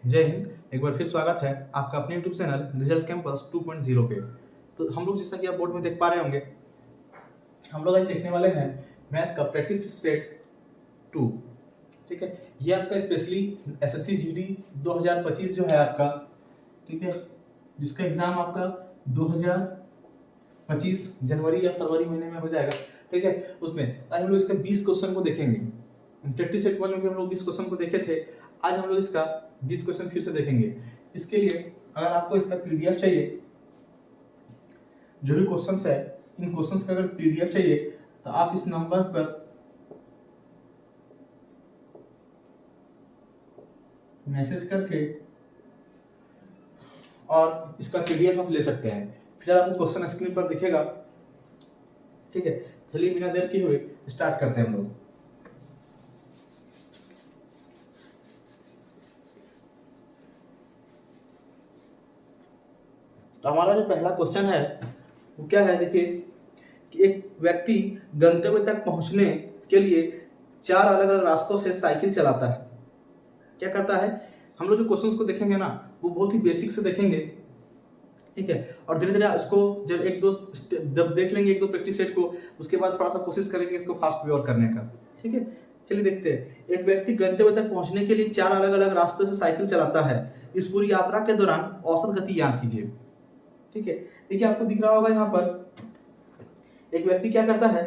जय हिंद। एक बार फिर स्वागत है आपका अपने यूट्यूब चैनल रिजल्ट कैंपस 2.0 पे। तो हम लोग जैसा कि आप बोर्ड में देख पा रहे होंगे, हम लोग आज देखने वाले हैं मैथ का प्रैक्टिस सेट 2। ठीक है, ये आपका स्पेशली एसएससी जीडी 2025 जो है आपका, ठीक है, जिसका एग्जाम आपका 2025 जनवरी या फरवरी महीने में हो जाएगा। ठीक है, उसमें आज हम लोग इसके 20 क्वेश्चन को देखेंगे। प्रैक्टिस सेट 1 में भी हम लोग 20 क्वेश्चन को देखे थे। आज हम लोग इसका 20 क्वेश्चन फिर से देखेंगे। इसके लिए अगर आपको इसका पीडीएफ चाहिए, जो भी क्वेश्चंस है, इन क्वेश्चंस का अगर पीडीएफ चाहिए तो आप इस नंबर पर मैसेज करके और इसका पीडीएफ आप ले सकते हैं। फिर आपको क्वेश्चन स्क्रीन पर दिखेगा। ठीक है, चलिए बिना देर किए हुए स्टार्ट करते हैं हम लोग। तो हमारा जो पहला क्वेश्चन है वो क्या है, देखिए कि एक व्यक्ति गंतव्य तक पहुंचने के लिए 4 अलग अलग रास्तों से साइकिल चलाता है। क्या करता है, हम लोग जो क्वेश्चंस को देखेंगे ना वो बहुत ही बेसिक से देखेंगे। ठीक है, और धीरे धीरे इसको जब देख लेंगे एक दो प्रैक्टिस सेट को, उसके बाद थोड़ा सा कोशिश करेंगे इसको फास्ट वे और करने का। ठीक है, चलिए देखते हैं। एक व्यक्ति गंतव्य तक पहुंचने के लिए 4 अलग अलग रास्तों से साइकिल चलाता है। इस पूरी यात्रा के दौरान औसत गति ज्ञात कीजिए। ठीक है, देखिए आपको दिख रहा होगा यहाँ पर एक व्यक्ति क्या करता है,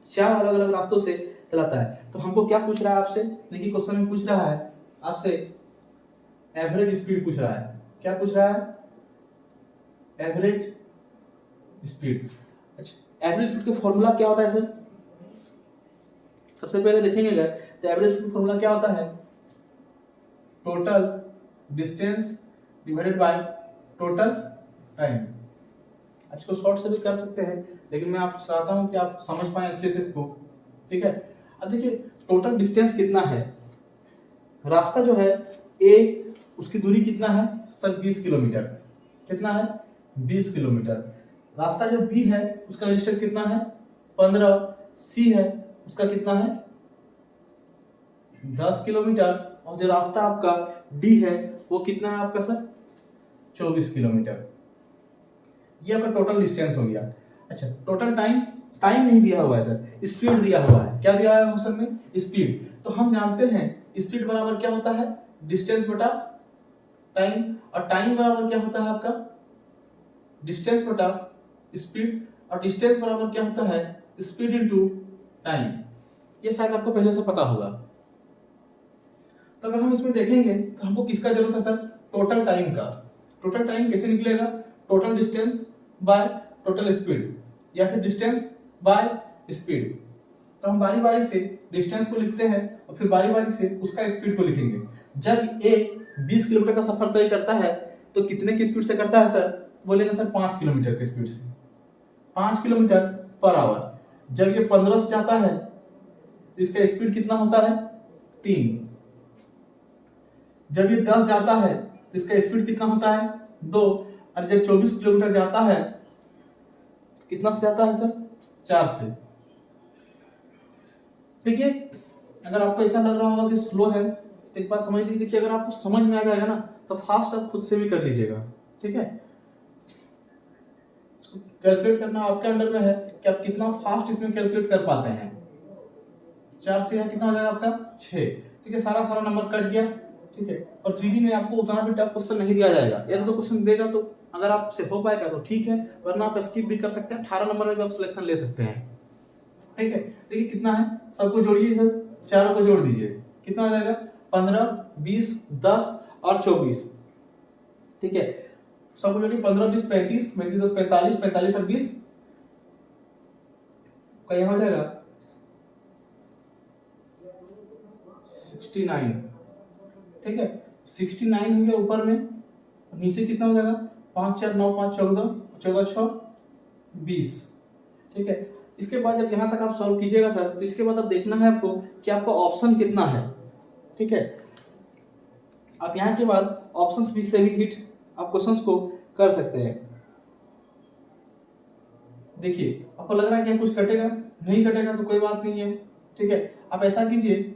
4 अलग अलग रास्तों से चलाता है। तो हमको क्या पूछ रहा है आपसे, देखिए क्वेश्चन में पूछ रहा है आपसे एवरेज स्पीड पूछ रहा है। क्या पूछ रहा है, एवरेज स्पीड। अच्छा, एवरेज स्पीड का फॉर्मूला क्या होता है सर? सबसे पहले देखेंगे अगर तो एवरेज स्पीड फॉर्मूला क्या होता है, total distance divided by total time. इसको शॉर्ट से भी कर सकते हैं, लेकिन मैं आपको चाहता हूं कि आप समझ पाए अच्छे से इसको। ठीक है, अब देखिए टोटल डिस्टेंस कितना है, रास्ता जो है ए, उसकी दूरी कितना है सर, 20 किलोमीटर। कितना है, 20 किलोमीटर। रास्ता जो बी है उसका डिस्टेंस कितना है, 15। सी है उसका कितना है, 10 किलोमीटर। और जो रास्ता आपका डी है वो कितना है आपका सर, 24 किलोमीटर। ये आपका टोटल डिस्टेंस हो गया। अच्छा, टोटल टाइम, टाइम नहीं दिया हुआ है सर, स्पीड दिया हुआ है। क्या दिया है ऑप्शन में, स्पीड। तो हम जानते हैं स्पीड बराबर क्या होता है, डिस्टेंस बटा टाइम। और टाइम बराबर क्या होता है आपका, डिस्टेंस बटा स्पीड। और डिस्टेंस बराबर क्या होता है, स्पीड इनटू टाइम। ये शायद आपको पहले से पता होगा। तो अगर हम इसमें देखेंगे तो हमको किसका जरूरत है सर, टोटल टाइम का। टोटल टाइम कैसे निकलेगा, total distance by total speed, या फिर डिस्टेंस बाय स्पीड। तो हम बारी बारी से डिस्टेंस को लिखते हैं और फिर बारी बारी से उसका स्पीड को लिखेंगे। जब ए 20 किलोमीटर का सफर तय करता है तो कितने की स्पीड से करता है सर, बोलेंगे सर 5 किलोमीटर की स्पीड से, 5 किलोमीटर पर आवर। जब ये 15 से जाता है तो इसका स्पीड कितना होता है, 3। जब ये 10 जाता है तो इसका स्पीड कितना होता है, 2। और जब 24 किलोमीटर जाता है तो कितना से जाता है सर, 4 से। देखिए अगर आपको ऐसा लग रहा होगा कि स्लो है तो एक बात समझ लीजिए, देखिए अगर आपको समझ में आ जाएगा ना तो फास्ट आप खुद से भी कर लीजिएगा। ठीक है, कैलकुलेट करना आपके अंडर में है कि आप कितना फास्ट इसमें कैलकुलेट कर पाते हैं। 4 से यहाँ कितना हो जाएगा आपका, 6। ठीक है, सारा सारा नंबर कट गया। ठीक है, और जीडी में आपको उतना भी टफ क्वेश्चन नहीं दिया जाएगा, एक दो क्वेश्चन देगा तो अगर आपसे हो पाएगा तो ठीक है, वरना आप स्किप भी कर सकते हैं। 18 नंबर में भी आप सिलेक्शन ले सकते हैं। ठीक है, देखिए कितना है, सबको जोड़िए सर, चारों को जोड़ दीजिए, कितना हो जाएगा, 15, 20, 10 और 24। ठीक है, सबको जोड़िए, 15, 20, 35, 35, 10, 45, 45 और 20 का यहाँ हो जाएगा 69। ठीक है, 69 हो गया ऊपर में, नीचे कितना हो जाएगा, 5 4 9 5 14, 14 6 20। ठीक है, इसके बाद जब यहाँ तक आप सॉल्व कीजिएगा सर तो इसके बाद अब देखना है आपको कि आपका ऑप्शन कितना है। ठीक है, आप यहाँ के बाद ऑप्शंस भी से भी हिट आप क्वेश्चंस को कर सकते हैं। देखिए आपको लग रहा है कि कुछ कटेगा, नहीं कटेगा तो कोई बात नहीं है। ठीक है, आप ऐसा कीजिए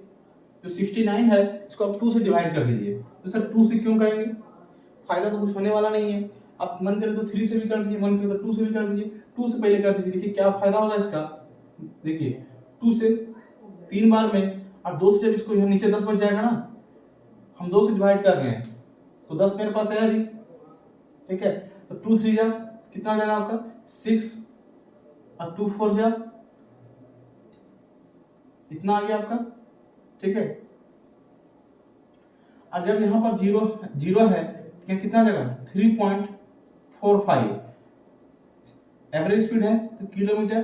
जो 69 है इसको आप 2 से डिवाइड कर दीजिए। तो सर 2 से क्यों करेंगे, फायदा तो कुछ होने वाला नहीं है। आप मन करे तो 3 से भी कर दीजिए, मन करे तो 2 से भी कर दीजिए। 2 से पहले कर दीजिए, देखिए क्या फायदा होगा इसका। देखिए 2 से 3 बार में, और 2 से जब इसको यहाँ नीचे 10 बच जाएगा ना, हम 2 से डिवाइड कर रहे हैं तो 10 मेरे पास है अभी, ठीक है। तो 2 3 जा कितना आ जाएगा आपका 6, और 2 4 जा इतना आ गया आपका, ठीक है। और जब यहाँ पर जीरो है तो कितना आ जाएगा 3.45, एवरेज स्पीड है तो किलोमीटर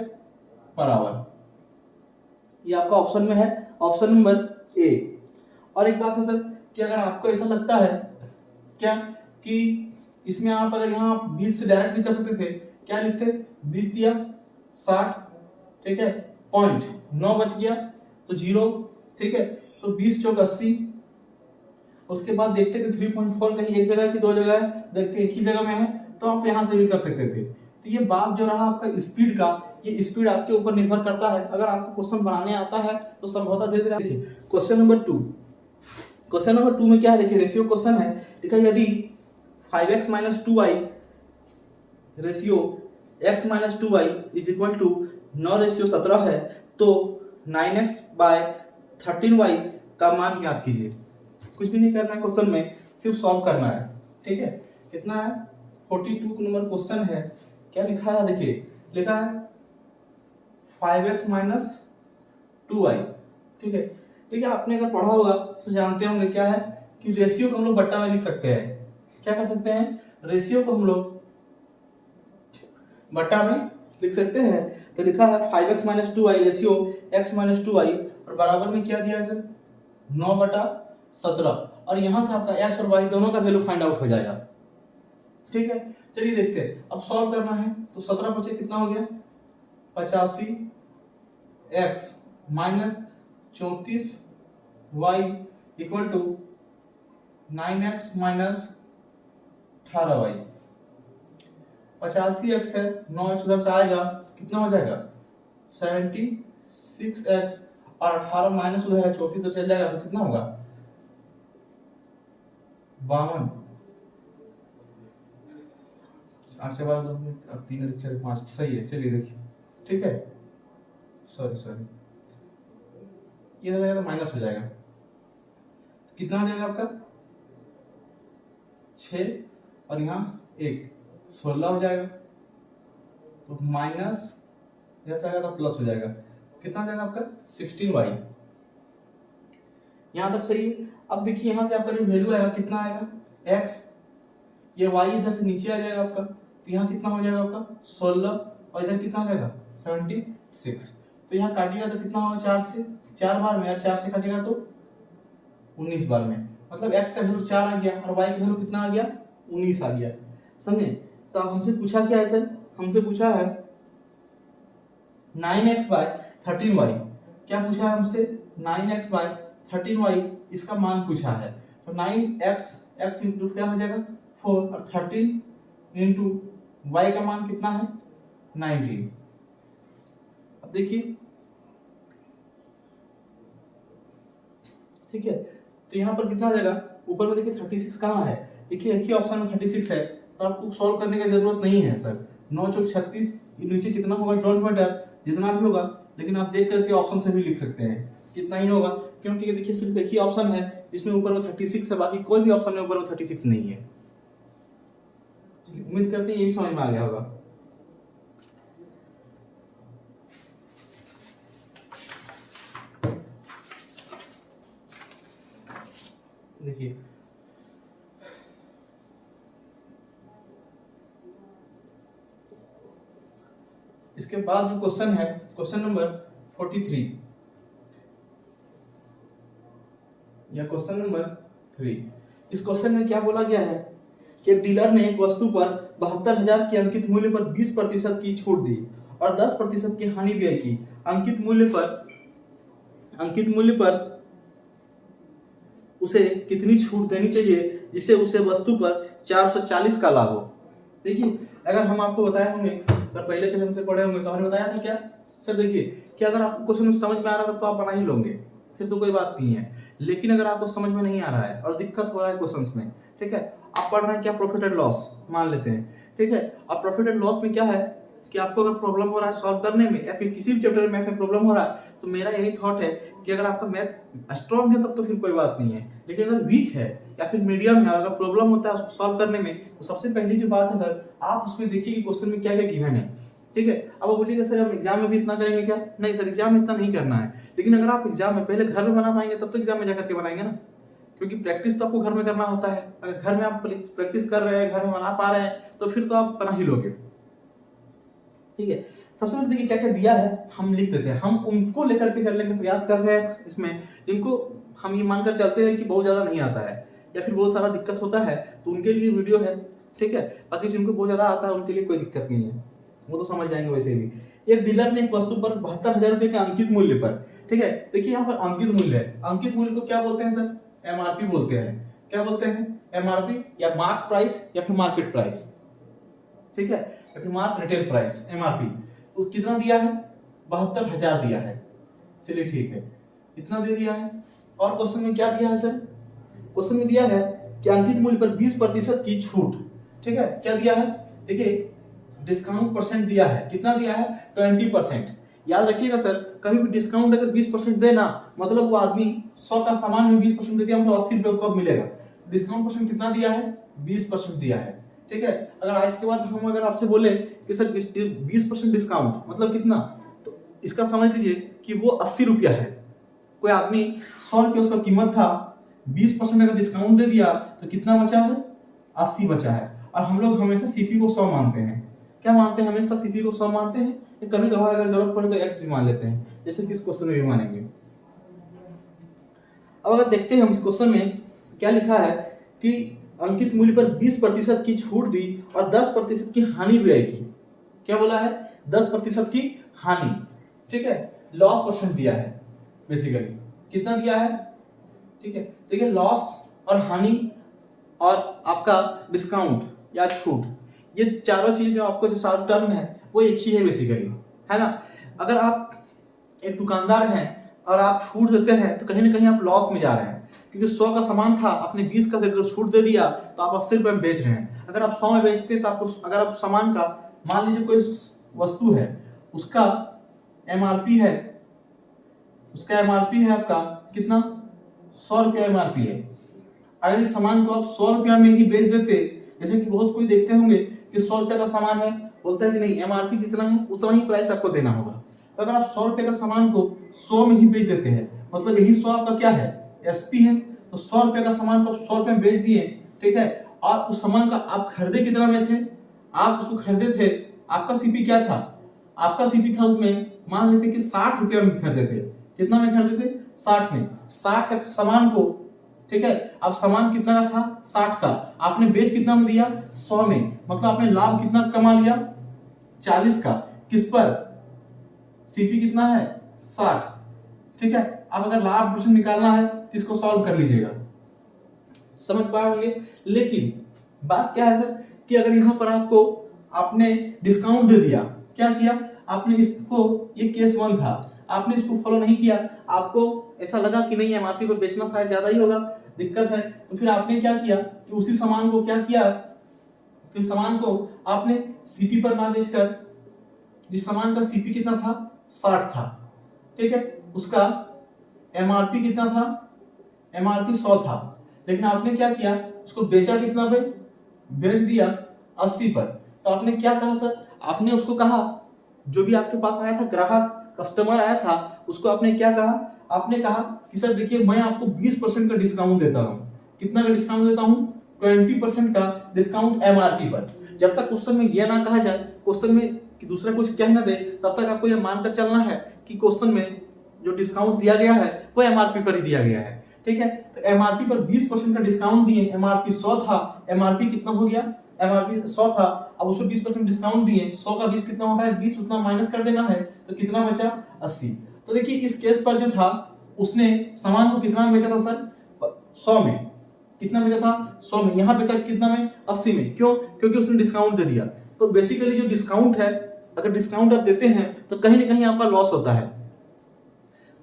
पर आवर। ये आपका ऑप्शन में है, ऑप्शन नंबर ए। और एक बात है सर कि अगर आपको ऐसा लगता है क्या कि इसमें आप अगर यहाँ 20 से डायरेक्ट भी कर सकते थे, क्या लिखते 20 दिया 60, ठीक है, पॉइंट 9 बच गया तो 0, ठीक है। तो 20 चौक 80, उसके बाद देखते कि 3.4 कहीं एक जगह है कि दो जगह है, देखते एक ही जगह में है तो आप यहाँ से भी कर सकते थे। तो ये बात जो रहा आपका स्पीड का, ये स्पीड आपके ऊपर निर्भर करता है। अगर आपको क्वेश्चन बनाने आता है तो संभवतः धीरे धीरे। देखिए क्वेश्चन नंबर 2, क्वेश्चन नंबर 2 में क्या है, देखिए रेशियो क्वेश्चन है, ठीक है। यदि 5x - 2y ratio x - 2y is equal to 9 ratio 17 है तो 9x/13y का मान ज्ञात कीजिए। कुछ भी नहीं करना है क्वेश्चन में, सिर्फ सॉल्व करना है, ठीक है। कितना है 42 नंबर क्वेश्चन है। क्या लिखा है, देखिए लिखा है 5x - 2y, ठीक है। देखिए आपने अगर पढ़ा होगा तो जानते होंगे क्या है कि रेशियो को हम लोग बट्टा में लिख सकते हैं। क्या कर सकते हैं, रेशियो को हम लोग बट्टा में लिख सकते हैं। तो लिखा है 5x - 2y ratio x - 2y, और बराबर में क्या दिया है सर 9/17, और यहाँ से आपका x और y दोनों का वैल्यू फाइंड आउट हो जाएगा, ठीक है। चलिए देखते हैं, अब सॉल्व करना है तो 17 बचे कितना हो गया 85x - 34y equal to 9x - 18y। 85x है, 9x उधर से आएगा कितना हो जाएगा 76x, और 18 माइनस उधर है 34 तो चल जाएगा तो कितना होगा 52। 8 से 12 अब 3 4 5 सही है। चलिए देखिए, ठीक है, सॉरी ये हो जाएगा तो माइनस हो जाएगा, कितना हो जाएगा आपका 6 और यहाँ 1 16 हो जाएगा, तो माइनस जैसा आएगा तो प्लस हो जाएगा, कितना हो जाएगा आपका 16y। यहाँ तक सही है। अब देखिए यहाँ से आपका जो वैल्यू आएगा कितना आएगा x, ये y इधर से नीचे आ जाएगा आपका, तो यहाँ कितना हो जाएगा आपका 16, और इधर कितना हो जाएगा 76। तो यहाँ काटिएगा तो कितना होगा 4 से 4 बार में, और 4 से काटिएगा तो 19 बार में, मतलब x का वैल्यू 4 आ गया और y का वैल्यू कितना आ गया 19 आ गया, समझे। तो हमसे पूछा क्या है सर, हमसे पूछा है 9x/13y। क्या पूछा है हमसे 9x/13y, इसका मान पूछा है। तो 9x इंटू क्या हो जाएगा 4, और 13 इंटू y का मान कितना है 19। अब देखिए, ठीक है, तो यहाँ पर कितना आ जाएगा, ऊपर में देखिए 36 कहाँ है, देखिए एक ही ऑप्शन में 36 है, तो आपको सॉल्व करने की जरूरत नहीं है सर। 9 चौक 36, नीचे कितना होगा डोंट मैटर, जितना भी होगा, लेकिन आप देख करके ऑप्शन से भी लिख सकते हैं कितना ही होगा, क्योंकि देखिए सिर्फ एक ही ऑप्शन है जिसमें ऊपर में 36 है, बाकी कोई भी ऑप्शन में ऊपर में 36 नहीं है। उम्मीद करते हैं ये भी समझ में आ गया होगा। देखिए इसके बाद जो क्वेश्चन है, क्वेश्चन नंबर 43 या क्वेश्चन नंबर 3। इस क्वेश्चन में क्या बोला गया है कि डीलर ने एक वस्तु पर 72,000 के अंकित मूल्य पर 20% की छूट दी और 10% की हानि व्यय की। अंकित मूल्य पर उसे कितनी छूट देनी चाहिए जिससे उसे वस्तु पर 440 का लाभ हो। देखिए अगर हम आपको बताए होंगे, अगर पहले कभी हमसे पढ़े होंगे तो हमने बताया था क्या सर, देखिए कि अगर आपको क्वेश्चन समझ में आ रहा था तो आप बना ही लोगे, फिर तो कोई बात नहीं है। लेकिन अगर आपको समझ में नहीं आ रहा है और दिक्कत हो रहा है क्वेश्चंस में, ठीक है, आप पढ़ रहे हैं क्या प्रॉफिट एंड लॉस मान लेते हैं, ठीक है। अब प्रॉफिट एंड लॉस में क्या है कि आपको अगर प्रॉब्लम हो रहा है सॉल्व करने में या फिर किसी भी चैप्टर में मैथ में प्रॉब्लम हो रहा है, तो मेरा यही थॉट है कि अगर आपका मैथ स्ट्रॉन्ग है तब तो फिर कोई बात नहीं है, लेकिन अगर वीक है या फिर मीडियम है, अगर प्रॉब्लम होता है उसको सॉल्व करने में, तो सबसे पहली जो बात है सर, आप उसमें देखिए कि क्वेश्चन में क्या क्या गिवन है, ठीक है। अब आप बोलिएगा सर हम एग्जाम में भी इतना करेंगे क्या? नहीं सर, एग्जाम में इतना नहीं करना है, लेकिन अगर आप एग्जाम में पहले घर में बना पाएंगे तब तो एग्जाम में जाकर के बनाएंगे ना, क्योंकि प्रैक्टिस तो आपको घर में करना होता है। अगर घर में आप प्रैक्टिस कर रहे हैं, घर में बना पा रहे हैं, तो फिर तो आप बना ही लोगे, ठीक है। सबसे पहले देखिए क्या क्या दिया है, हम लिख देते हैं, हम उनको लेकर के चलने का प्रयास कर रहे हैं इसमें जिनको हम ये मानकर चलते हैं कि बहुत ज्यादा नहीं आता है या फिर बहुत सारा दिक्कत होता है, तो उनके लिए वीडियो है, ठीक है। बाकी जिनको बहुत ज्यादा आता है उनके लिए कोई दिक्कत नहीं है, वो तो समझ जाएंगे वैसे भी। एक डीलर ने एक वस्तु पर 72,000 रुपए के अंकित मूल्य पर, ठीक है, देखिए यहाँ पर अंकित मूल्य है, अंकित मूल्य को क्या बोलते हैं सर? एमआरपी बोलते हैं। क्या बोलते हैं? एमआरपी या मार्क प्राइस या फिर मार्केट प्राइस, ठीक है, या फिर मार्क रिटेल प्राइस, एमआरपी। तो कितना दिया है? 72,000 दिया है, चलिए ठीक है, इतना दे दिया है। और क्वेश्चन में क्या दिया है सर? क्वेश्चन में दिया है कि अंकित मूल्य पर 20% की छूट, ठीक है। क्या दिया है? देखिए डिस्काउंट परसेंट दिया है, कितना दिया है? 20%। याद रखिएगा सर, कभी भी डिस्काउंट अगर 20% देना, मतलब वो आदमी 100 का सामान में 20% दे दिया, मतलब 80 रुपए उसको मिलेगा। डिस्काउंट परसेंट कितना दिया है? 20% दिया है, ठीक है। अगर आज के बाद हम अगर आपसे बोले कि सर 20% डिस्काउंट मतलब कितना, तो इसका समझ लीजिए कि वो 80 रुपया है। कोई आदमी 100 रुपया उसका कीमत था, 20% अगर डिस्काउंट दे दिया तो कितना बचा है? 80 बचा है। और हम लोग हमेशा सीपी को 100 मानते हैं। क्या मानते हैं? हमेशा सीपी को 100 मानते हैं। कभी कभार अगर जरूरत पड़े तो एक्स भी मान लेते हैं, जैसे कि इस क्वेश्चन में भी मानेंगे। अब अगर देखते हैं हम इस क्वेश्चन में क्या लिखा है कि अंकित मूल्य पर 20% की छूट दी और 10% की हानि भी आएगी। क्या बोला है? 10% की हानि, ठीक है। लॉस परसेंट दिया है बेसिकली, कितना दिया है, ठीक है। देखिए लॉस और हानि और आपका डिस्काउंट या छूट, ये चारों चीज जो आपको जो सारा टर्म है वो एक ही है बेसिकली, है ना। अगर आप एक दुकानदार हैं और आप छूट देते हैं तो कहीं ना कहीं आप लॉस में जा रहे हैं, क्योंकि 100 का सामान था, आपने 20 का अगर छूट दे दिया तो आप 80 रुपए में बेच रहे हैं। अगर आप 100 में बेचते तो आपको, अगर आप सामान का मान लीजिए कोई वस्तु है, उसका एमआरपी है, उसका एमआरपी है आपका कितना? 100 रुपया एमआरपी है। अगर इस सामान को आप 100 रुपया में ही बेच देते, जैसे कि बहुत कोई देखते होंगे कि 100 रुपया का सामान है, बोलता है कि नहीं एमआरपी जितना है उतना ही प्राइस आपको देना होगा। तो अगर आप 100 रुपए का सामान को 100 में ही बेच देते हैं, मतलब यही 100 आपका क्या है? एसपी है। तो 100 रुपए का सामान को आप 100 रुपए में बेच दिए, ठीक है। और उस सामान का आप खरीदे कितना में थे? आप उसको खरीदे थे, आपका सीपी क्या था? आपका सीपी था उसमें मान लेते कि 60 रुपया में खरीदे थे। कितना में खरीदे थे? 60 में। 60 का सामान को, ठीक है, अब सामान कितना का था? 60 का। आपने बेच कितना में दिया? 100 में। मतलब आपने लाभ कितना कमा लिया? 40 का। किस पर? सीपी कितना है? 60, ठीक है। अब अगर लाभ परसेंट निकालना है तो इसको सॉल्व कर लीजिएगा, समझ पाए होंगे। लेकिन बात क्या है सर कि अगर यहाँ पर आपको आपने डिस्काउंट दे दिया, क्या किया आपने? इसको, ये केस 1 था, आपने इसको फॉलो नहीं किया, आपको ऐसा लगा कि नहीं एमआरपी पर बेचना शायद ज्यादा ही होगा, दिक्कत है, तो फिर आपने क्या किया कि उसी सामान को क्या किया कि सामान को आपने सीपी पर ना बेचकर, जिस सामान का सीपी कितना था? 60 था, ठीक है, उसका एमआरपी कितना था? एमआरपी 100 था, लेकिन आपने क्या किया? उसको बेचा कितना पे? बेच दिया 80 पर। तो आपने क्या कहा सर? आपने उसको कहा, जो भी आपके पास आया था ग्राहक, कस्टमर आया था, उसको आपने क्या कहा? आपने कहा कि सर देखिए मैं आपको 20% का डिस्काउंट देता हूं। कितना का डिस्काउंट देता हूं? 20% का डिस्काउंट एमआरपी पर। जब तक क्वेश्चन में यह ना कहा जाए, क्वेश्चन में कि दूसरा कुछ कह ना दे, तब तक आपको यह मानकर चलना है कि क्वेश्चन में जो डिस्काउंट दिया गया है वो एमआरपी पर ही दिया गया है, ठीक है। तो एमआरपी पर 20% का डिस्काउंट दिए, एमआरपी 100 था, एमआरपी कितना हो गया? एमआरपी 100 था, अब उसको 20% डिस्काउंट दिए, 100 का 20 कितना होता है? 20 उतना माइनस कर देना है, तो कितना बचा? 80। तो देखिए इस केस पर जो था उसने सामान को कितना में बेचा था सर? 100 में। कितना बेचा था? 100 में। यहाँ बेचा कितना में? 80 में। क्यों? क्योंकि उसने डिस्काउंट दे दिया। तो बेसिकली जो डिस्काउंट है, अगर डिस्काउंट आप देते हैं तो कहीं ना कहीं आपका लॉस होता है।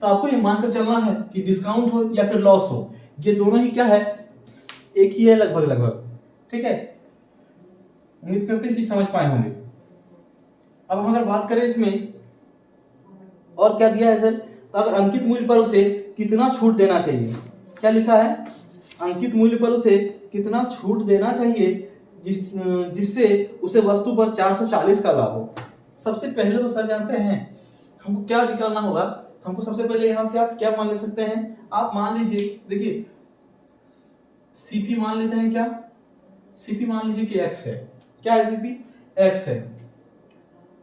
तो आपको ये मानकर चलना है कि डिस्काउंट हो या फिर लॉस हो, ये दोनों ही क्या है, एक ही है लगभग लगभग। ठीक है, उम्मीद करते हैं चीज समझ पाए होंगे। अब हम अगर बात करें इसमें और क्या दिया है सर, तो अगर अंकित मूल्य पर उसे कितना छूट देना चाहिए, क्या लिखा है, अंकित मूल्य पर उसे कितना छूट देना चाहिए जिससे उसे वस्तु पर 440 का लाभ हो। सबसे पहले तो सर जानते हैं हमको क्या निकालना होगा, हमको सबसे पहले यहां से आप क्या मान ले सकते हैं, आप मान लीजिए, देखिए सीपी मान लेते हैं, क्या सीपी मान लीजिए कि x है, क्या है सीपी, x है।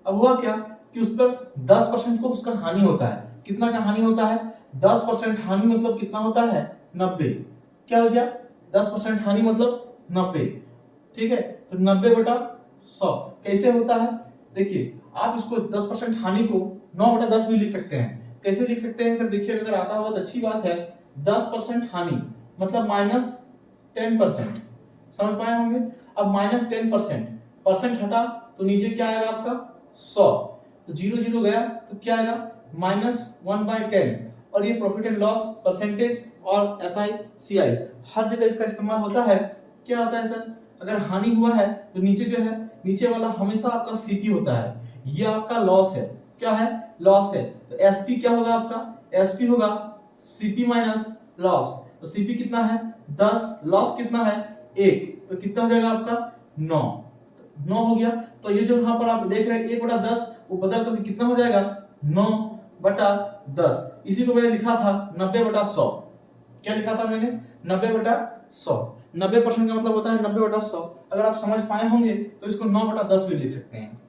अब हुआ क्या कि उस पर 10% को उसका हानि होता है, कितना का हानि होता है, 10% हानि मतलब कितना होता है, 90। क्या हो गया, 10% हानि मतलब 90। ठीक है, तो 90/100 कैसे होता है, देखिए आप इसको 10% हानि को 9/10 भी लिख सकते हैं। कैसे लिख सकते हैं, अगर देखिए अगर आता हो तो अच्छी बात है। 10% हानि मतलब -10%, समझ पाए होंगे। अब -10%, परसेंट हटा तो नीचे क्या आएगा आपका 100, तो 0 0 गया तो क्या आएगा -1/10। और ये प्रॉफिट एंड लॉस परसेंटेज और एसआई सीआई हर जगह इसका इस्तेमाल होता है। क्या होता है सर, अगर हानि हुआ है तो नीचे जो है, नीचे वाला हमेशा आपका सीपी होता है, ये आपका लॉस है, क्या है, लॉस है। तो एसपी क्या होगा आपका, एसपी होगा सीपी माइनस लॉस। तो सीपी कितना है 10, लॉस कितना है 1, तो कितना हो जाएगा आपका 9 हो गया। तो ये जो यहाँ पर आप देख रहे हैं 1/10 वो बदल कर कितना हो जाएगा 9/10। इसी को मैंने लिखा था 90/100। क्या लिखा था मैंने 90/100। 90% का मतलब होता है 90/100। अगर आप समझ पाए होंगे तो इसको 9/10 भी लिख सकते हैं।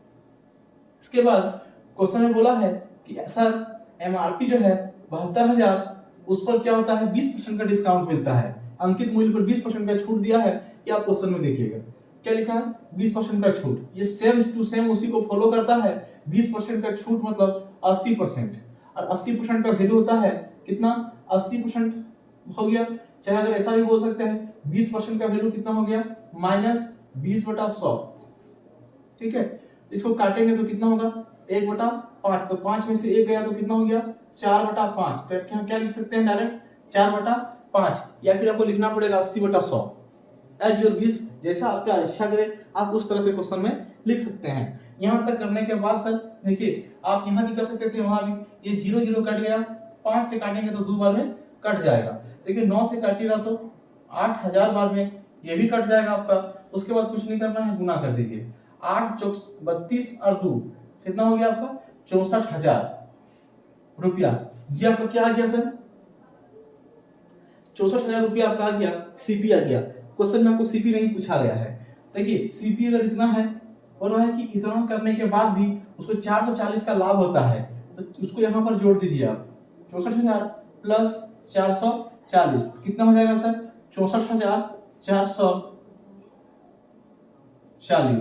इसके बाद क्वेश्चन में बोला है कि सर एमआरपी जो है 72,000, उस पर क्या होता है 20% का डिस्काउंट मिलता है, अंकित मूल्य पर 20% का छूट दिया है। ये आप क्वेश्चन में देखिएगा क्या लिखा है 20% का छूट, ये सेम टू सेम उसी को फॉलो करता है। 20% का छूट मतलब 80%, और 80% का वैल्यू होता है कितना 80% हो गया। चाहे अगर ऐसा भी बोल सकते हैं 20% का वैल्यू कितना हो गया -20/100। ठीक है, इसको काटेंगे तो कितना होगा 1/5, तो 5 में से 1 गया तो कितना हो गया 4/5। तो यहाँ क्या लिख सकते हैं डायरेक्ट 4/5, या फिर आपको लिखना पड़ेगा 80/100। एज योर विश, जैसा आपका इच्छा करे आप उस तरह से क्वेश्चन में लिख सकते हैं। यहाँ तक करने के बाद सर देखिए आप यहाँ भी कर सकते थे, वहां भी ये 0 0 कट गया, 5 से काटेंगे तो 2 बार में कट जाएगा। देखिए 9 से काटिएगा तो 8,000 बार में ये भी कट जाएगा आपका। उसके बाद कुछ नहीं करना है, गुना कर दीजिए, 8 चौक 32 और 2 कितना हो गया आपका 64,000 रुपया। ये आपका क्या आ गया सर 64,000 रुपया आपका आ गया, सीपी आ गया। क्वेश्चन में आपको सीपी नहीं पूछा गया है। देखिए सीपी अगर इतना है और वह है कि इतना करने के बाद भी उसको 440 का लाभ होता है, तो उसको यहाँ पर जोड़ दीजिए आप 64,000 प्लस 440 कितना हो जाएगा सर 64,440।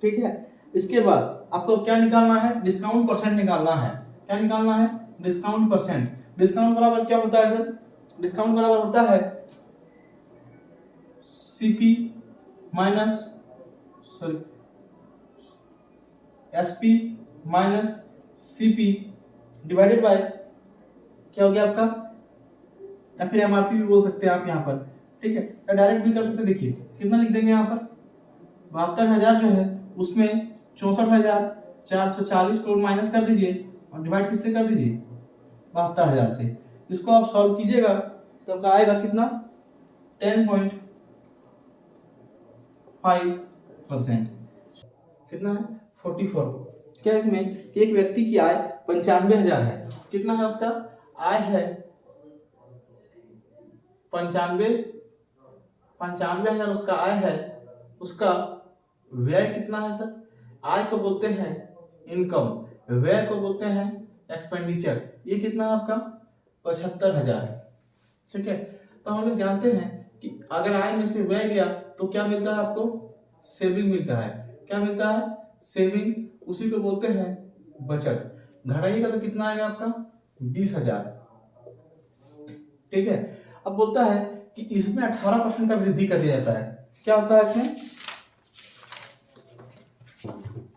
ठीक है, इसके बाद आपको क्या निकालना है, डिस्काउंट परसेंट निकालना है। क्या निकालना है, डिस्काउंट परसेंट। डिस्काउंट बराबर क्या होता है सर, डिस्काउंट बराबर होता है CP minus SP minus CP divided by क्या हो गया आपका, या फिर एमआरपी भी बोल सकते हैं आप यहाँ पर। ठीक है, या डायरेक्ट भी कर सकते हैं। देखिए कितना लिख देंगे यहाँ पर 72,000 जो है उसमें 64,440 को माइनस कर दीजिए और डिवाइड किससे कर दीजिए 72,000 से। इसको आप सॉल्व कीजिएगा तो आपका आएगा कितना 10.5%, कितना है 44। क्या इसमें कि एक व्यक्ति की आय 95,000 है, कितना है उसका आय है 95,000 उसका आय है, उसका व्यय कितना है सर, आय को बोलते हैं इनकम, व्यय को बोलते हैं एक्सपेंडिचर। ये कितना है आपका 75,000 है। ठीक है, तो हम लोग जानते हैं कि अगर आय में से व्यय गया तो क्या मिलता है आपको, सेविंग मिलता है। क्या मिलता है, सेविंग, उसी को बोलते हैं बचत। घटाइएगा तो कितना आएगा आपका 20,000। ठीक है, अब बोलता है कि इसमें 18% का वृद्धि कर दिया जाता है। क्या होता है इसमें,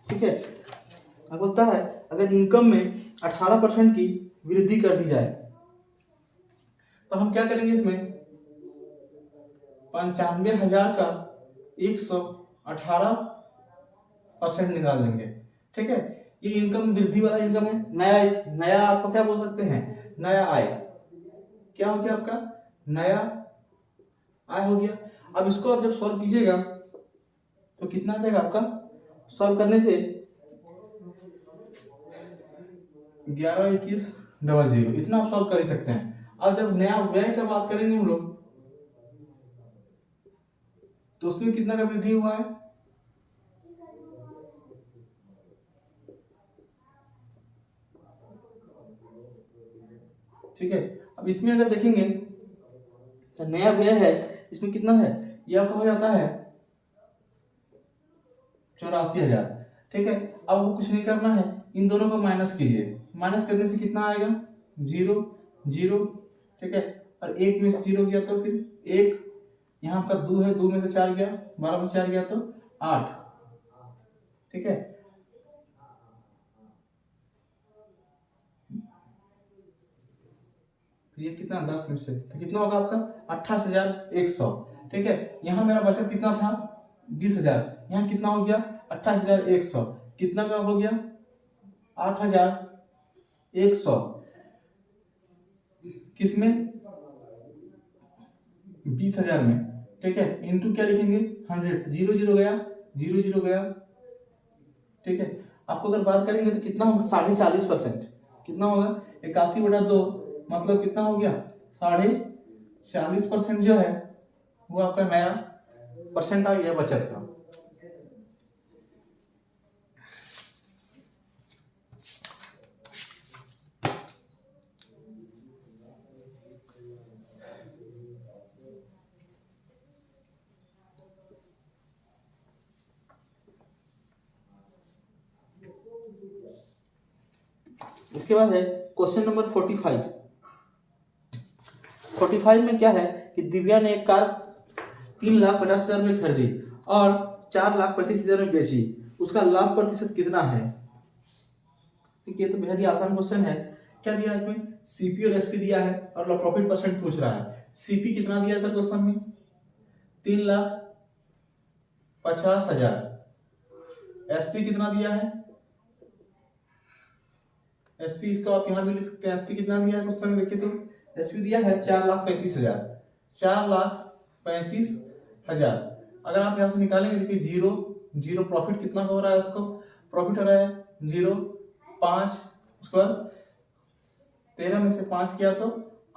ठीक है, अब बोलता है अगर इनकम में 18% की वृद्धि कर दी जाए, तो हम क्या करेंगे, इसमें 95,000 का 118% निकाल देंगे। ठीक है, ये इनकम वृद्धि वाला इनकम है। नया नया आपको क्या बोल सकते हैं, नया आय। क्या हो गया आपका, नया आय हो गया। अब इसको आप जब सॉल्व कीजिएगा तो कितना आ जाएगा आपका, सॉल्व करने से 11,21,00 इतना आप सॉल्व कर ही सकते हैं। अब जब नया व्यय का बात करेंगे हम लोग, तो उसमें कितना का वृद्धि हुआ है, ठीक है। अब इसमें अगर देखेंगे तो नया व्यय है, इसमें कितना है, ये आपका हो जाता है 84,000। ठीक है, अब आपको कुछ नहीं करना है, इन दोनों को माइनस कीजिए। माइनस करने से कितना आएगा, 0 0। ठीक है, और एक में से 0 गया तो फिर एक, यहाँ आपका 2 है, 2 में से 4 गया, 12 में से 4 गया तो 8। ठीक है, ये कितना, 10 में से तो कितना होगा आपका 28,100। ठीक है, यहाँ मेरा बचत कितना था 20,000, यहाँ कितना हो गया 28,100, कितना का हो गया 8,100, किसमें 20,000 में। ठीक है, इंटू क्या लिखेंगे 100, 0 0 गया, 0 0 गया। ठीक है, आपको अगर बात करेंगे तो कितना होगा 40.5%, कितना होगा 81/2, मतलब कितना हो गया 40.5% जो है वो आपका नया परसेंट आ गया बचत का। इसके बाद है क्वेश्चन नंबर 45। 45 में क्या है कि दिव्या ने एक कार 3,50,000 में खरीदी और 4,35,000 में बेची, उसका लाभ प्रतिशत कितना है। ठीक है, तो बेहद ही आसान क्वेश्चन है। क्या दिया इसमें, सीपी और एसपी दिया है और प्रॉफिट परसेंट पूछ रहा है। सीपी कितना दिया है सर क्वेश्चन में, 3,50,000। एसपी कितना दिया है, एसपी इसको आप यहाँ भी लिख सकते हैं। एसपी कितना दिया है क्वेश्चन में, देखिए तो एसपी दिया है 4,35,000, 4,35,000। अगर आप यहाँ से निकालेंगे, देखिए 0 0, प्रॉफिट कितना हो रहा है, उसको प्रॉफिट हो रहा है 0 5, उसके बाद 13 में से 5 किया तो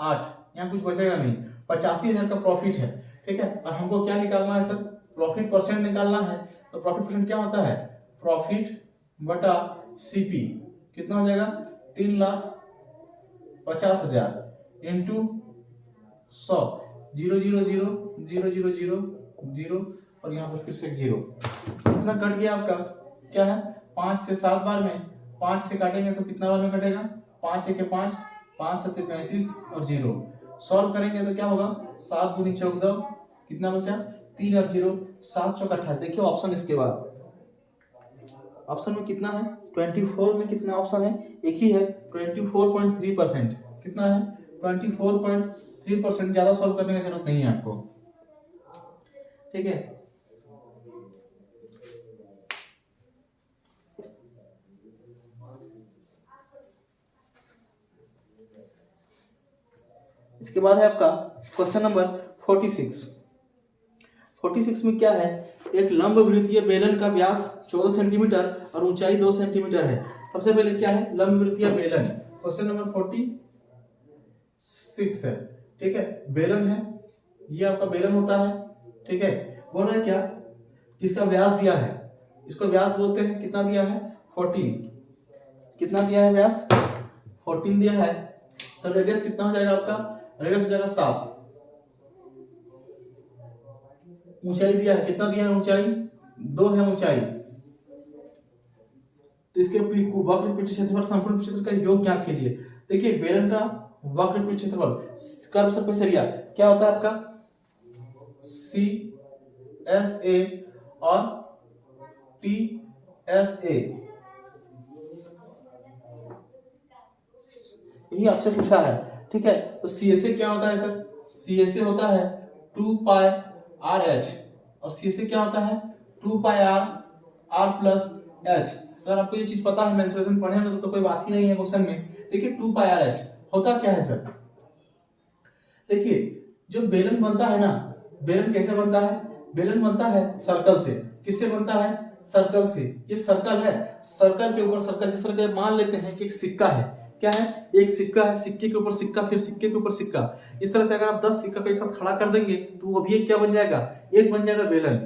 8, यहाँ कुछ बचेगा नहीं, 85,000 का प्रॉफिट है। ठीक है, और हमको क्या निकालना है सर, प्रॉफिट परसेंट निकालना है। तो प्रॉफिट परसेंट क्या होता है, प्रॉफिट बटा सीपी, कितना हो जाएगा 3,50,000 इंटू 100, 0 0 0 0 0 0 0, और यहाँ पर फिर से 0, कितना कट गया आपका, क्या है 5 से 7 बार में, 5 से काटेंगे तो कितना बार में कटेगा, 5 1 5, 5 7 35 और 0। सॉल्व करेंगे तो क्या होगा, 7 दूनी 14, कितना बचा 3 और 0, 7 चौक 28। देखिए ऑप्शन इसके बाद, ऑप्शन में कितना है 24 में कितना ऑप्शन है, एक ही है 24.3%। कितना है 24.3%, ज्यादा सॉल्व करने की जरूरत नहीं है आपको। ठीक है, इसके बाद है आपका क्वेश्चन नंबर 46। 46 में क्या है, एक लंब वृत्तीय बेलन का व्यास 14 सेंटीमीटर और ऊंचाई 2 सेंटीमीटर है। सबसे पहले क्या है, लंब वृत्तीय बेलन, क्वेश्चन नंबर 46 है। ठीक है, बेलन है, ये आपका बेलन होता है। ठीक है, बोल रहा है क्या, किसका व्यास दिया है, इसको व्यास बोलते हैं, कितना दिया है 14, कितना दिया है व्यास 14 दिया है। तो रेडियस कितना हो जाएगा आपका, रेडियस हो जाएगा 7। ऊंचाई दिया है, कितना दिया है ऊंचाई 2 है ऊंचाई। तो इसके वक्र पृष्ठ क्षेत्रफल संपूर्ण क्षेत्र का योग ज्ञात कीजिए। देखिए बेलन का वक्र पृष्ठ क्षेत्रफल, कर्व सरफेस एरिया क्या होता है आपका सी एस ए और टी एस ए। यही आपसे पूछा है, ठीक है। तो सी एस ए क्या होता है सर, सी एस ए होता है 2 पाई आर एच, और सी एस ए क्या होता है 2 पाई आर आर प्लस एच। अगर आपको ये चीज पता है, मेंसुरेशन पढ़े हैं तो कोई बात ही नहीं है क्वेश्चन में। देखिए 2 पाई आर एच होता क्या है सर, देखिए जो बेलन बनता है ना, बेलन कैसे बनता है, बेलन बनता है सर्कल से। किससे बनता है, सर्कल से। ये सर्कल है, सर्कल के ऊपर सर्कल, जिस तरह के मान लेते हैं कि एक सिक्का है, क्या है, एक सिक्का है, सिक्के के ऊपर सिक्का, फिर सिक्के के ऊपर सिक्का। इस तरह से अगर आप 10 सिक्का को एक साथ खड़ा कर देंगे तो वो भी एक क्या बन जाएगा, एक बन जाएगा बेलन,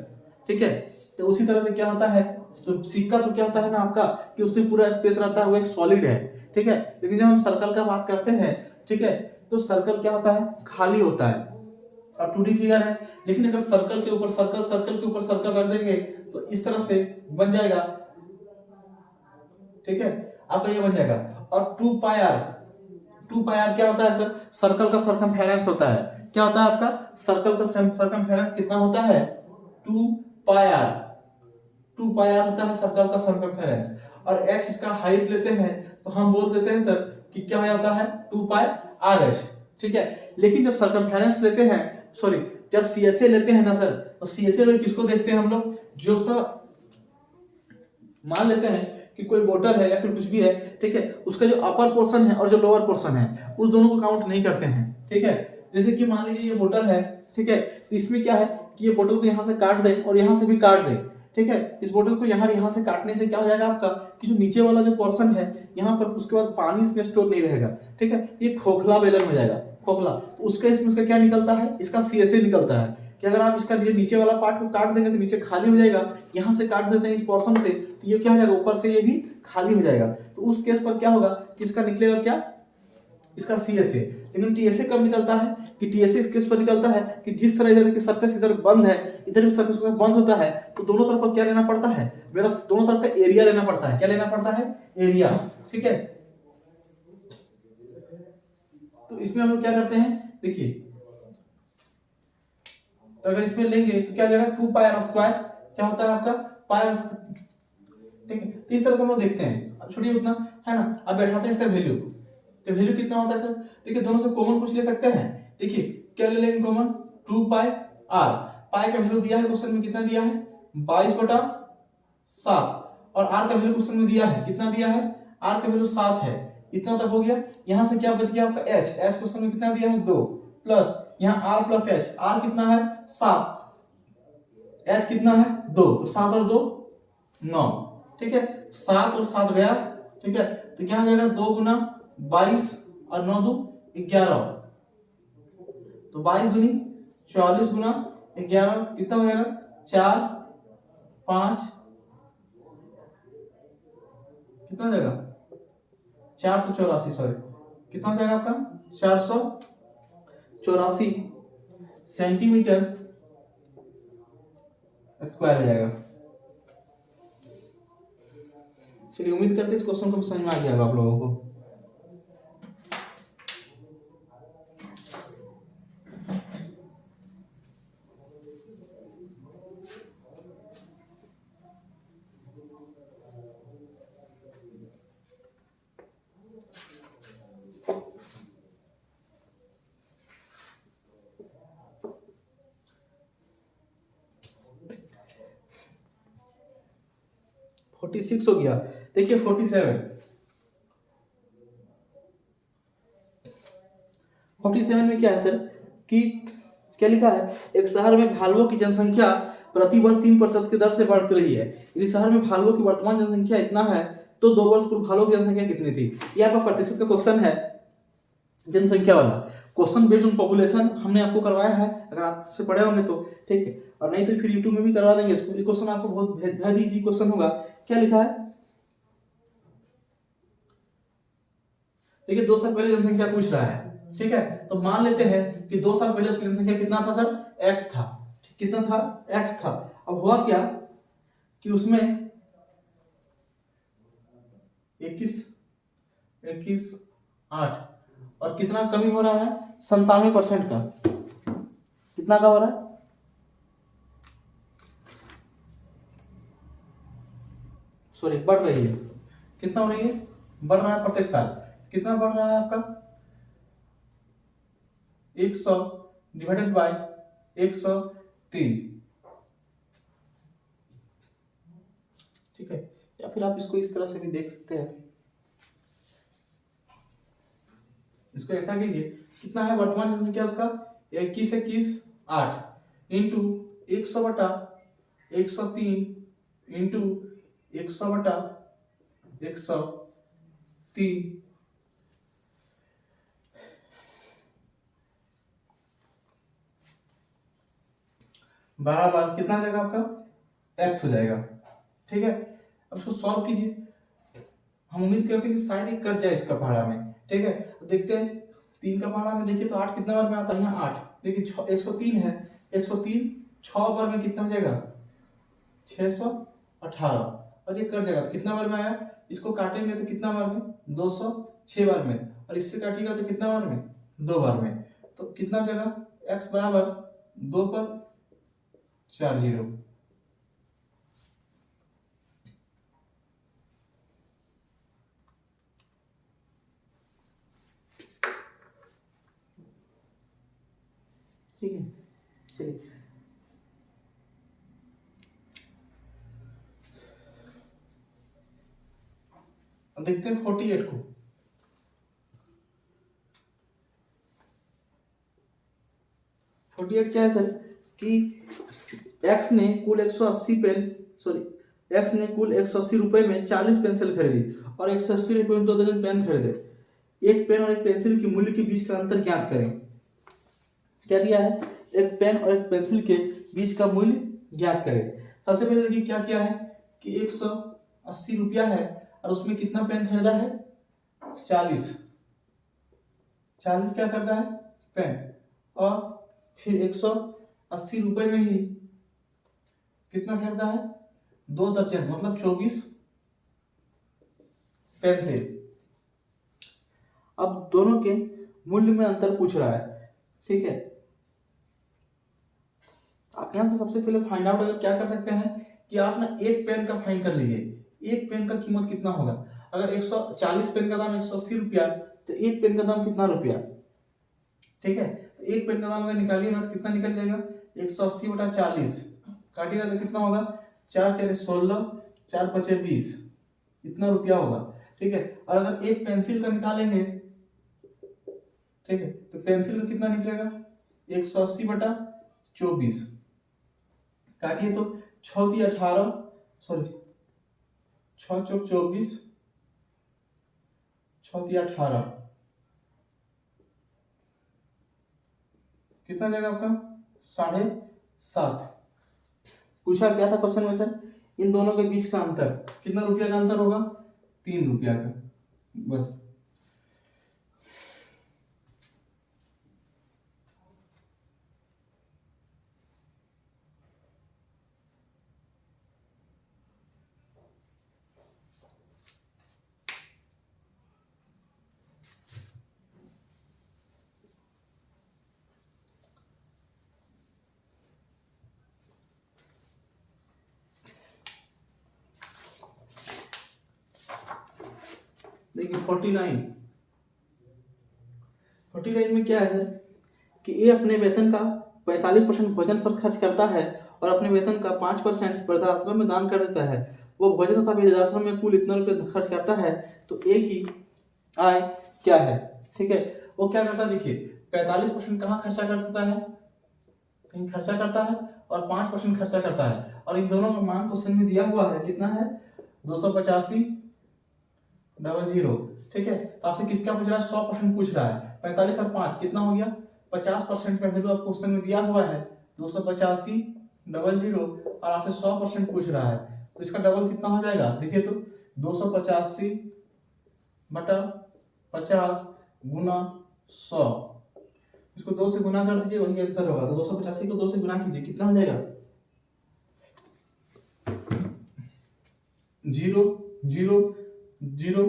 ठीक है। तो उसी तरह से क्या होता है, तो सिक्का तो क्या होता है ना आपका कि उसमें पूरा स्पेस रहता है, वो एक सॉलिड है, ठीक है। लेकिन जब हम सर्कल का बात करते हैं, ठीक है, तो सर्कल क्या होता है, खाली होता है, और 2D फिगर है। लेकिन अगर सर्कल के ऊपर सर्कल, सर्कल के ऊपर सर्कल रख देंगे तो इस तरह से बन जाएगा, ठीक है, आपका ये बन जाएगा। और 2 पाई आर, 2 पाई आर क्या होता है सर, सर्कल का सरकमफेरेंस होता है। क्या होता है आपका, सर्कल का सरकमफेरेंस कितना होता है, 2 पाई आर, 2 पाई आर होता है सर्कल का सरकमफेरेंस। और x इसका हाइट लेते हैं तो हम बोल देते हैं सर कि क्या हो जाता है 2 पाई आर एच, ठीक है। लेकिन जब सरकमफेरेंस लेते हैं, सॉरी जब सीएसए लेते हैं ना सर, तो सीएसए में किसको देखते हैं हम लोग, जो उसका मान लेते हैं कि कोई बोतल है या फिर कुछ भी है, ठीक है, उसका जो अपर पोर्शन है और जो लोअर पोर्शन है उस दोनों को काउंट नहीं करते हैं, ठीक है। जैसे कि मान लीजिए ये बोतल है, ठीक है, तो इसमें क्या है कि ये बोतल को यहाँ से काट दे और यहाँ से भी काट दे, ठीक है। इस बोतल को यहाँ से काटने से क्या हो जाएगा आपका कि जो नीचे वाला जो पोर्शन है यहाँ पर, उसके बाद पानी इसमें स्टोर नहीं रहेगा, ठीक है, ये खोखला बेलन हो जाएगा, खोखला। तो उसका इसमें उसका क्या निकलता है, इसका सीएसए निकलता है कि अगर आप इसका ये नीचे वाला पार्ट को काट देंगे तो नीचे खाली हो जाएगा, यहाँ से काट देते हैं इस पोर्शन से तो ये क्या हो जाएगा, ऊपर से ये भी खाली हो जाएगा। तो उस केस पर क्या होगा, किसका निकलेगा, क्या, इसका सीएसए। लेकिन टीएसए कब निकलता है, कि टीएसए इस केस पर निकलता है कि जिस तरह इधर की सरफेस इधर बंद है, इधर भी सरफेस बंद होता है, तो दोनों तरफ पर क्या लेना पड़ता है, मेरा दोनों तरफ का एरिया लेना पड़ता है। क्या लेना पड़ता है, एरिया, ठीक है। तो इसमें हम लोग क्या करते हैं, देखिए तो अगर इसमें लेंगे तो क्या हो जाएगा 2 पाई आर स्क्वायर, क्या होता है आपका पाई आर, ठीक है। तो इस तरह से हम लोग देखते हैं, अब छोड़िए उतना, है ना। अब बैठाते हैं इसका वैल्यू, तो वैल्यू कितना होता है सर, देखिए दोनों से कॉमन कुछ ले सकते हैं। देखिए क्या ले लेंगे कॉमन, 2 पाई आर, पाई का वैल्यू दिया है क्वेश्चन में, कितना दिया है 22/7, और आर का वैल्यू क्वेश्चन में दिया है, कितना दिया है, आर का वैल्यू 7 है। इतना तक हो गया। यहां से क्या बच गया आपका एच, एच क्वेश्चन में कितना दिया है 2, प्लस यहाँ आर प्लस एच, आर कितना है 7, एच कितना है 2, तो 7 और 2 9, ठीक है। 7 और 7 गया, ठीक है, तो क्या हो जाएगा 2 गुना 22 और 9 2 11, तो 22 दूनी 44 गुना 11 कितना हो जाएगा 4 5, कितना हो जाएगा 484, सॉरी कितना हो जाएगा आपका 484 सेंटीमीटर स्क्वायर हो जाएगा। चलिए उम्मीद करते हैं इस क्वेश्चन को समझ में आ गया होगा आप लोगों को। फोर्टी 46 हो गया। देखिए 47 में क्या है सर कि क्या लिखा है, एक शहर में भालुओं की जनसंख्या प्रति वर्ष 3% की दर से बढ़ रही है। यदि शहर में भालुओं की वर्तमान जनसंख्या इतना है तो 2 वर्ष पूर्व भालुओं की जनसंख्या कितनी थी। यह आपका प्रतिशत का क्वेश्चन है, जनसंख्या वाला क्वेश्चन बेस्ड ऑन पॉपुलेशन हमने आपको करवाया है, अगर आपसे पढ़े होंगे तो, ठीक है, और नहीं तो फिर यूट्यूब में भी करवा देंगे। ये क्वेश्चन आपको बहुत बेहद इजी क्वेश्चन होगा। क्या लिखा है, देखिए 2 साल पहले जनसंख्या पूछ रहा है, ठीक है, तो मान लेते हैं कि 2 साल पहले उसकी जनसंख्या कितना था सर, x था, कितना था, x था। अब हुआ क्या कि उसमें 21 8 और कितना कमी हो रहा है 97% का, कितना का हो रहा है, सॉरी बढ़ रही है, कितना हो रही है, बढ़ रहा है प्रत्येक साल। कितना बढ़ रहा है आपका 100 डिवाइडेड बाय 103, ठीक है। या फिर आप इसको इस तरह से भी देख सकते हैं, इसको ऐसा कीजिए, कितना है वर्तमान जनसंख्या उसका 21 इंटू 100 बटा 103 इंटू 100 बटा 103, 12 बार कितना आ जाएगा आपका x हो जाएगा, ठीक है। अब इसको सॉल्व कीजिए, हम उम्मीद करते हैं कि शायद ये कट जाए इसका पहाड़ा में, ठीक है। तो देखते हैं 3 का पहाड़ा में, देखिए तो 8 कितना बार में आता है, यहाँ 8, देखिए 103 है, 103 6 बार में कितना हो जाएगा 618, और ये कट जाएगा तो कितना बार में आया, इसको काटेंगे तो कितना बार में 206 बार में, और इससे काटिएगा तो कितना बार में 2 बार में, तो कितना हो जाएगा x बराबर 2 पर 4 0, ठीक है। चलिए अब देखते हैं 48 को, 48 क्या है सर कि x ने कुल 180 पेन, सॉरी x ने कुल 180 रुपए में 40 पेंसिल खरीदी और 180 रुपए में 2 दर्जन पेन खरीदे। एक पेन और एक पेंसिल की मूल्य के बीच का अंतर ज्ञात करें। क्या दिया है, एक पेन और एक पेंसिल के बीच का मूल्य ज्ञात करें। सबसे पहले देखिए क्या किया है कि 180 रुपया है और उसमें कितना पेन खरीदा है 40 क्या करता है पेन, और फिर 180 रुपए में ही कितना खरीदा है 2 दर्जन मतलब 24 पेंसिल। अब दोनों के मूल्य में अंतर पूछ रहा है, ठीक है। आप यहां से सबसे पहले फाइंड आउट अगर क्या कर सकते हैं कि आप ना एक पेन का फाइंड कर लीजिए, एक पेन का कीमत कितना होगा। अगर 140 पेन का दाम 180 रुपया तो एक पेन का दाम कितना रुपया, ठीक है। तो एक पेन का दाम अगर निकालिए ना तो कितना निकल जाएगा 180 बटा 40, काटिएगा तो कितना होगा 4 4 16 4 5 20, इतना रुपया होगा, ठीक है। और अगर एक पेंसिल का निकालेंगे, ठीक है, तो पेंसिल का कितना निकलेगा 180 बटा 24, काटिए तो 6 × 18, सॉरी 6 × 24, 6 × 18 कितना जाएगा आपका 7.5। पूछा क्या था क्वेश्चन में सर, इन दोनों के बीच का अंतर कितना रुपया का अंतर होगा 3 रुपया का, बस। देखिए 49 में क्या है सर कि ये अपने वेतन का 45% भोजन पर खर्च करता है और अपने वेतन का 5% वृद्धाश्रम में दान कर देता है। वो भोजन तथा वृद्धाश्रम में कुल इतना रुपये खर्च करता है, तो एक ही आय क्या है, ठीक है। वो क्या करता है देखिए 45% कहाँ खर्चा करता है, कहीं खर्चा करता है, और 5% खर्चा करता है, और इन दोनों का मान क्वेश्चन में दिया हुआ है कितना है 285 00, ठीक है। तो आपसे किसका पूछ रहा है 100% पूछ रहा है, 45 और 5 कितना हो गया 50% का वैल्यू आपको क्वेश्चन में दिया हुआ है 285 00, और आपसे 100% पूछ रहा है, तो इसका डबल कितना हो जाएगा देखिए तो 285 बटा 50 गुना 100, इसको 2 से गुना कर दीजिए वही आंसर होगा। तो 285 को 2 से गुना कीजिए कितना हो जाएगा 0 0 0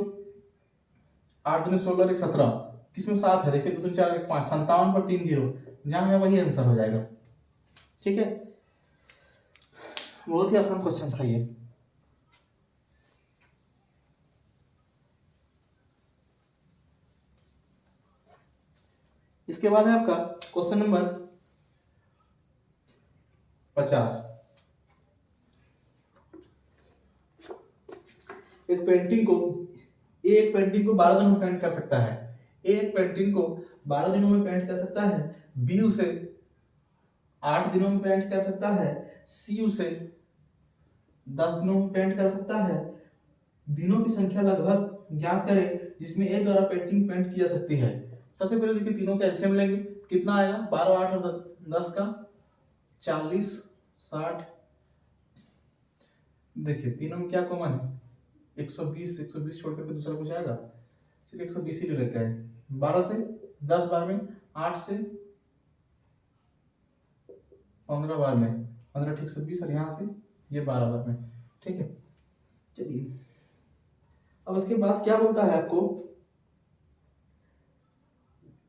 8 दूनी 16 1 17, किसमें 7 है देखिए 2 3 4 1 5, 57 पर 3 0 जहां है वही आंसर हो जाएगा, ठीक है। बहुत ही आसान क्वेश्चन था ये। इसके बाद है आपका क्वेश्चन नंबर 50। एक पेंटिंग को एक पेंटिंग को 12 दिनों में पेंट कर सकता है। एक पेंटिंग को 12 दिनों में पेंट कर सकता है। बी उसे 8 दिनों में पेंट कर सकता है। सी उसे 10 दिनों में पेंट कर सकता है। दिनों की संख्या लगभग ज्ञात करें जिसमें एक द्वारा पेंटिंग पेंट की जा सकती है। सबसे पहले देखिए तीनों का एलसीएम लेंगे, कितना आएगा 12, 8 और 10 का 40, 60। देखिए तीनों में क्या कॉमन है, 120 छोड़ करके दूसरा कुछ आएगा, चलिए 120 ही ले लेते हैं। 12 से 10 बार में, 8 से 15 बार में, 15 ठीक 120 और यहाँ से ये 12 बार में, ठीक है। चलिए अब इसके बाद क्या बोलता है आपको,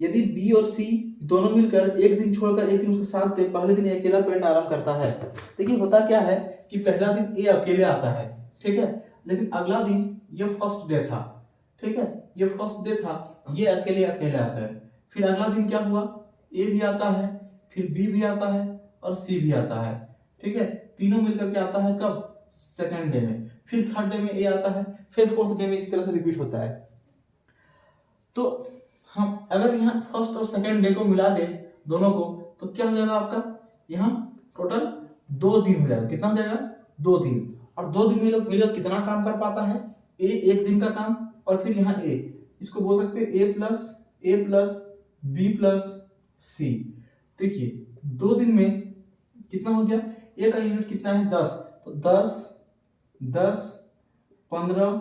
यदि बी और सी दोनों मिलकर एक दिन छोड़कर एक दिन उसके साथ थे, पहले दिन अकेला पेंट आराम करता है। देखिए होता क्या है कि पहला दिन ए अकेले आता है, ठीक है, लेकिन अगला दिन ये फर्स्ट डे था, ठीक है, ये फर्स्ट डे था, ये अकेले अकेले आता है। फिर अगला दिन क्या हुआ, ए भी आता है, फिर बी भी आता है और सी भी आता है, ठीक है, तीनों मिलकर के आता है कब, सेकंड डे में। फिर थर्ड डे में ए आता है, फिर फोर्थ डे में इस तरह से रिपीट होता है। तो हम अगर यहाँ फर्स्ट और सेकंड डे को मिला दें दोनों को, तो क्या हो जाएगा आपका, यहाँ टोटल 2 दिन हो जाएगा। कितना हो जाएगा, 2 दिन। और 2 दिन में लोग मिलकर कितना काम कर पाता है, ए एक दिन का काम, और फिर यहाँ ए, इसको बोल सकते हैं ए प्लस बी प्लस सी। देखिए 2 दिन में कितना हो गया, ए का यूनिट कितना है 10, तो 10 10 15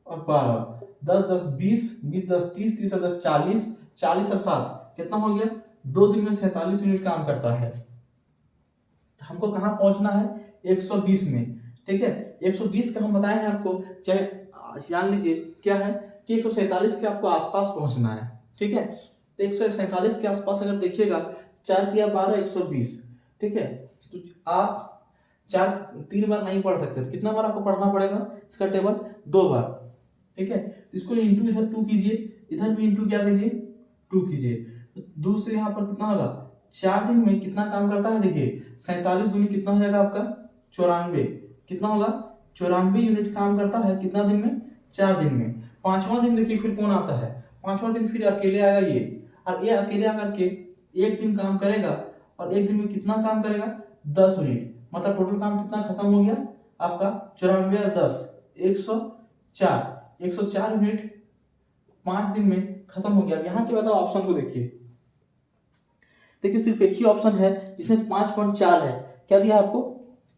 और 12, 10 10 20 20 10 30 30 और 10 40 40 और 7 कितना हो गया, 2 दिन में 47 यूनिट काम करता है। तो हमको कहाँ पहुंचना है, 120 में, ठीक है। 120 का हम बताए हैं आपको, चाहे जान लीजिए क्या है कि 147 के आपको आसपास पहुंचना है, ठीक है। तो 147 के आसपास अगर देखिएगा, 4 तिया 12 120, ठीक है। तो आप 3 बार नहीं पढ़ सकते, कितना बार आपको पढ़ना पड़ेगा इसका टेबल, 2 बार, ठीक है। तो इसको इंटू इधर 2 कीजिए, इधर भी इंटू क्या कीजिए 2 कीजिए, तो दूसरे यहाँ पर कितना होगा, 4 दिन में कितना काम करता है, देखिए 47 दूनी कितना हो जाएगा आपका 94, कितना होगा 94 यूनिट काम करता है, कितना दिन में, 4 दिन में। 5वां दिन देखिए फिर कौन आता है, 5वां दिन फिर अकेले आएगा ये, और ये अकेले आकर के एक दिन काम करेगा, और एक दिन में कितना काम करेगा 10 यूनिट, मतलब टोटल काम कितना खत्म हो गया आपका 94 और 10 104 यूनिट 5 दिन में खत्म हो गया। यहाँ के बताओ ऑप्शन को देखिए, सिर्फ एक ही ऑप्शन है जिसमें 5.4 है, क्या दिया आपको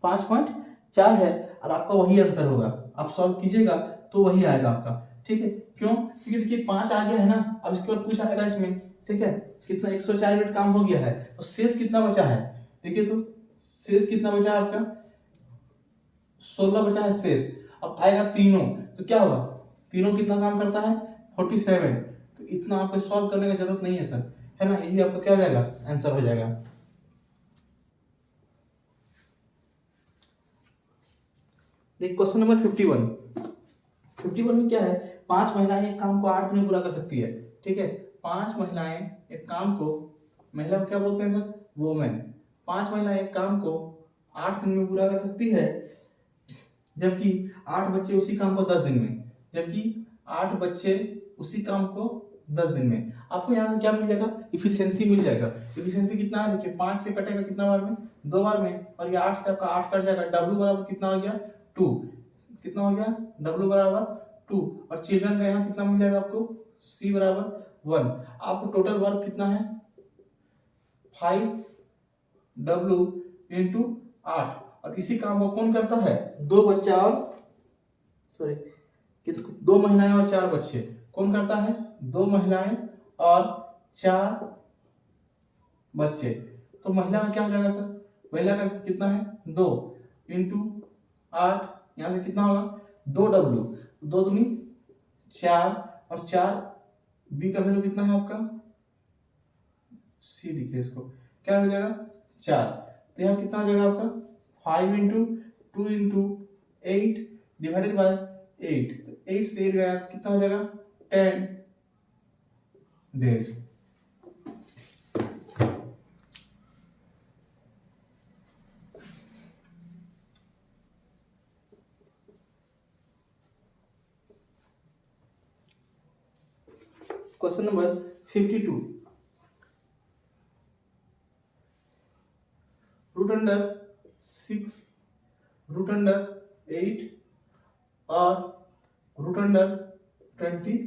5.4 है, और आपका वही आंसर होगा, आप सॉल्व कीजिएगा तो वही आएगा आपका, ठीक है। क्यों, क्योंकि देखिए 5 आ गया है ना, अब इसके बाद कुछ आएगा इसमें, ठीक है, कितना 104 यूनिट काम हो गया है, तो शेष कितना बचा है, देखिए तो शेष कितना बचा है आपका 16 बचा है शेष। अब आएगा तीनों, तो क्या होगा, तीनों कितना काम करता है 47, तो इतना आपको सॉल्व करने की जरूरत नहीं है सर, है ना, यही आपका क्या हो जाएगा आंसर हो जाएगा। देखिए क्वेश्चन नंबर 51 में क्या है, 5 महिलाएं एक काम को 8 दिन में पूरा कर सकती है, ठीक है। 5 महिलाएं एक काम को, महिला को क्या बोलते हैं सर, वोमेन। 5 महिलाएं एक काम को 8 दिन में पूरा कर सकती है, जबकि 8 बच्चे उसी काम को 10 दिन में, जबकि 8 बच्चे उसी काम को 10 दिन में। आपको यहाँ से क्या मिल जाएगा, इफिशियंसी मिल जाएगा। इफिशियंसी कितना है, देखिए 5 से कटेगा कितना बार में, 2 बार में, और ये 8 से आपका 8 कट जाएगा, डब्ल्यू बराबर कितना हो गया 2, कितना हो गया डब्ल्यू बराबर 2, और चिल्ड्रन का यहाँ कितना मिल जाएगा आपको, सी बराबर 1। आपको टोटल वर्क कितना है 5W इंटू 8, और इसी काम को कौन करता है, 2 बच्चा और सॉरी 2 महिलाएं और 4 बच्चे, कौन करता है 2 महिलाएं और 4 बच्चे। तो महिला का क्या हो जाएगा सर, महिला का कितना है 2 इंटू 8, यहाँ से कितना होगा 2W, 2 दूनी 4, और 4 बी का वैल्यू कितना है आपका, सी लिखिए इसको, क्या हो जाएगा 4, तो यहाँ कितना हो जाएगा आपका 5 इंटू 2 इंटू 8 डिवाइडेड बाय 8, 8 से 8 गया कितना हो जाएगा 10 days. Question number 52, root under 6, root under 8 और रूट अंडर 21,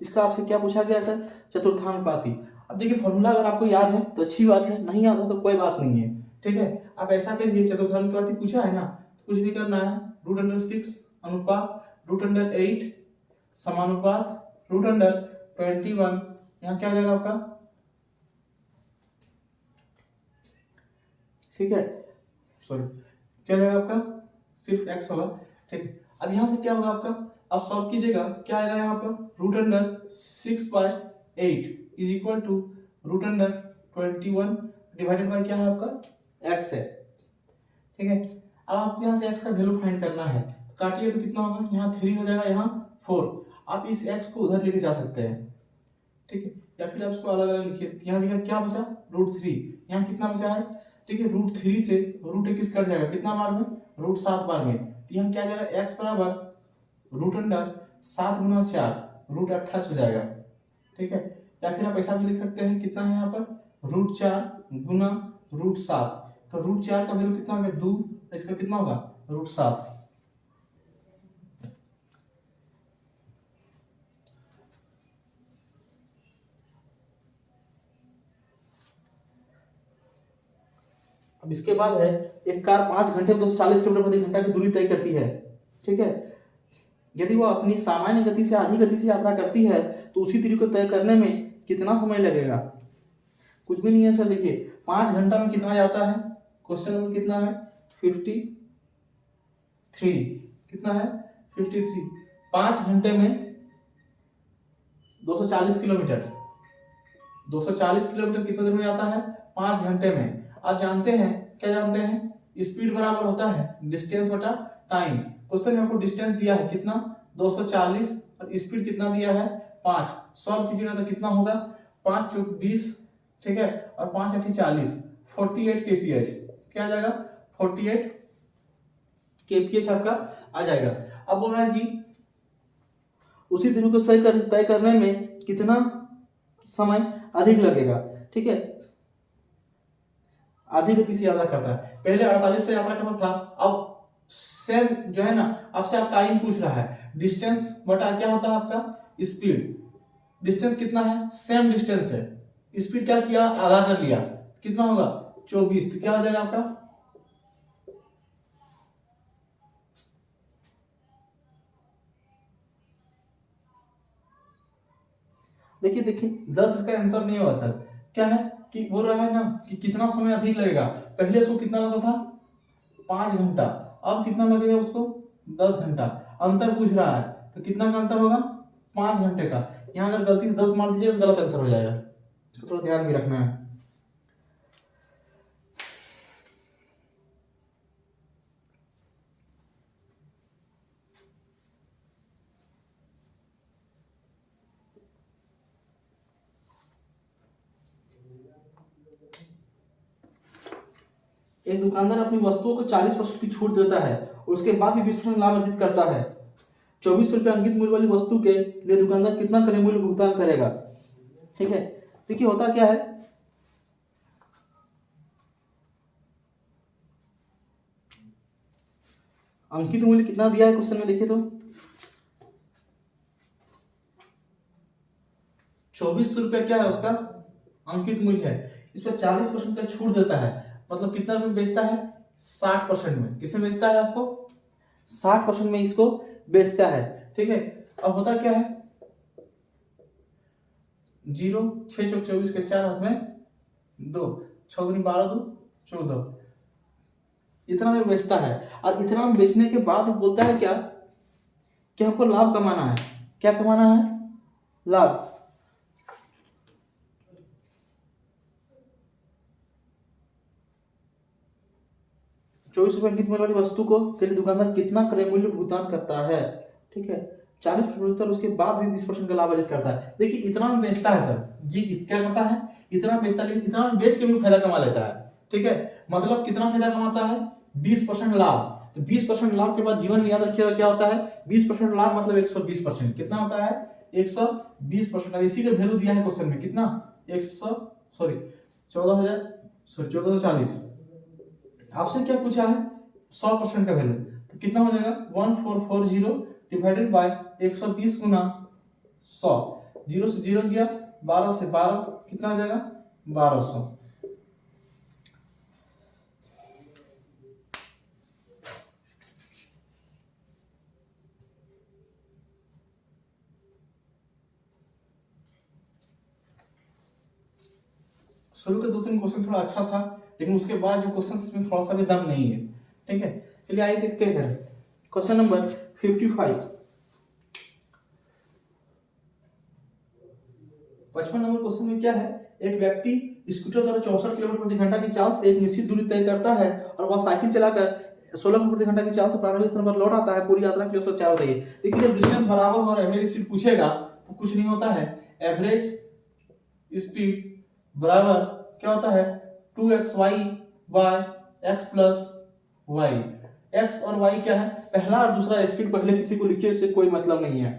इसका आपसे क्या पूछा गया सर? चतुर्थानुपाती। अब देखिए फॉर्मूला अगर आपको याद है तो अच्छी बात है, नहीं याद है तो कोई बात नहीं है, ठीक है। आप ऐसा कीजिए, चतुर्थानुपाती पूछा है ना, तो कुछ नहीं करना है, रूट अंडर 6 अनुपात रूट अंडर 8 समानुपात रूट अंडर 21, यहाँ क्या आ जाएगा आपका, ठीक है, सॉरी क्या जाएगा आपका, सिर्फ x होगा, ठीक है। अब यहाँ से क्या होगा आपका, आप सॉल्व कीजिएगा, क्या आएगा यहाँ पर, root under 6/8 is equal to root under 21 divided by क्या है आपका, x है, ठीक है। अब आपको यहाँ से x का वैल्यू फाइंड करना है, तो काटिए तो कितना होगा, यहाँ 3 हो जाएगा, यहाँ 4, आप इस x को उधर लेके जा सकते हैं, ठीक है, या फिर आप इसको अलग अलग लिखिए। यहाँ देखिए क्या बचा, √3, यहाँ कितना बचा है, देखिए √3 से √21 कट जाएगा, कितना बार में, √7 बार में, तो यहाँ क्या जाएगा, x बराबर रूट अंडर 7 गुना 4 √28 हो जाएगा, ठीक है। या फिर आप ऐसा भी लिख सकते हैं, कितना है यहाँ पर, √4 गुना √7, तो √4 का वैल्यू कितना होगा, 2, इसका कितना होगा, √7। अब इसके बाद है, एक कार 5 घंटे में 240 किलोमीटर प्रति घंटा की दूरी तय करती है, ठीक है। यदि वह अपनी सामान्य गति से आधी गति से यात्रा करती है तो उसी दूरी को तय करने में कितना समय लगेगा? कुछ भी नहीं है सर, देखिए 5 घंटा में कितना जाता है, क्वेश्चन नंबर कितना है, 53, कितना है, 53, 5 घंटे में 240 किलोमीटर, 240 किलोमीटर कितना देर में जाता है, 5 घंटे में। आप जानते हैं, क्या जानते हैं, स्पीड बराबर होता है डिस्टेंस बटा टाइम। क्वेश्चन में आपको डिस्टेंस दिया है कितना, 240, और स्पीड कितना दिया है, 5। सॉल्व कीजिएगा तो कितना होगा, 5 चौक 20, ठीक है, और 5 अठी 40, 48 kph, क्या आ जाएगा, 48 kph आपका आ जाएगा। अब बोल रहा है कि उसी दूरी को तय करने में कितना समय अधिक लगेगा, ठीक है। आधी गति से यात्रा करता है, पहले 48 से यात्रा करता था, अब सेम जो है ना, आपसे आप टाइम पूछ रहा है, डिस्टेंस बटा क्या होता है आपका, स्पीड। डिस्टेंस कितना है, सेम डिस्टेंस है, स्पीड क्या किया, आधा कर लिया, कितना होगा, 24, तो क्या हो जाएगा आपका, देखिए देखिए 10 इसका आंसर नहीं होगा सर। क्या है कि बोल रहा है ना कि कितना समय अधिक लगेगा, पहले उसको कितना लगता था, 5 घंटा, अब कितना लगेगा उसको, 10 घंटा। अंतर पूछ रहा है तो कितना का अंतर होगा, 5 घंटे का। यहाँ अगर गलती से 10 मार दीजिए तो गलत आंसर हो जाएगा, इसको थोड़ा ध्यान भी रखना है। एक दुकानदार अपनी वस्तुओं को 40% की छूट देता है और उसके बाद भी 20% लाभ अर्जित करता है। 24 रुपये अंकित मूल्य वाली वस्तु के लिए दुकानदार कितना क्रय मूल्य भुगतान करेगा, ठीक है। देखिए होता क्या है, अंकित मूल्य कितना दिया है क्वेश्चन में, देखिए तो 24 रुपये क्या है उसका अंकित मूल्य है, इस पर 40% का छूट देता है, मतलब कितना में बेचता है, 60% में। किसमें बेचता है आपको, 60% में इसको बेचता है, ठीक है। अब होता क्या है, 0, 6 चौक 24 के 4 हाथ में 2, 6 दूनी 12, 2 14, इतना में बेचता है। और इतना में बेचने के बाद वो बोलता है क्या कि हमको लाभ कमाना है, क्या कमाना है, लाभ। ₹24 अंकित मूल्य वाली वस्तु को के लिए दुकानदार कितना क्रय मूल्य भुगतान करता है, ठीक है। 40% उसके बाद भी 20% का लाभ अर्जित करता है। देखिए इतना में बेचता है सर, ये क्या करता है, इतना बेचता है, लेकिन इतना में बेच के भी फायदा कमा लेता है, ठीक है। मतलब कितना फायदा कमाता है, 20% लाभ। तो 20% लाभ के बाद जीवन में याद रखिएगा क्या होता है, 20% लाभ मतलब 120%, कितना होता है, 120%। अब इसी का वैल्यू दिया है क्वेश्चन में कितना, 1440। आपसे क्या पूछा है, 100% का वैल्यू, तो कितना हो जाएगा 1440 डिवाइडेड बाय 120 गुना 100। 0 से 0 गया, 12 से 12, कितना हो जाएगा 1200। शुरू के 2-3 क्वेश्चन थोड़ा अच्छा था, लेकिन उसके बाद जो क्वेश्चन इसमें थोड़ा सा भी दम नहीं है। ठीक है, चलिए आइए देखते हैं इधर क्वेश्चन नंबर 55। 55 नंबर क्वेश्चन में क्या है, एक व्यक्ति स्कूटर द्वारा 64 किलोमीटर प्रति घंटा की चाल से एक निश्चित दूरी तय करता है और वह साइकिल चलाकर 16 किलोमीटर प्रति घंटा की चाल से प्रारंभिक स्थान पर लौट आता है। पूरी यात्रा की उसका चाल बताइए। देखिए जब डिस्टेंस बराबर हो और एवरेज स्पीड पूछेगा तो कुछ नहीं होता है, एवरेज स्पीड बराबर क्या होता है 2xy by x plus y। x और y क्या है, पहला और दूसरा स्पीड पहले किसी को लिखिए, उससे कोई मतलब नहीं है।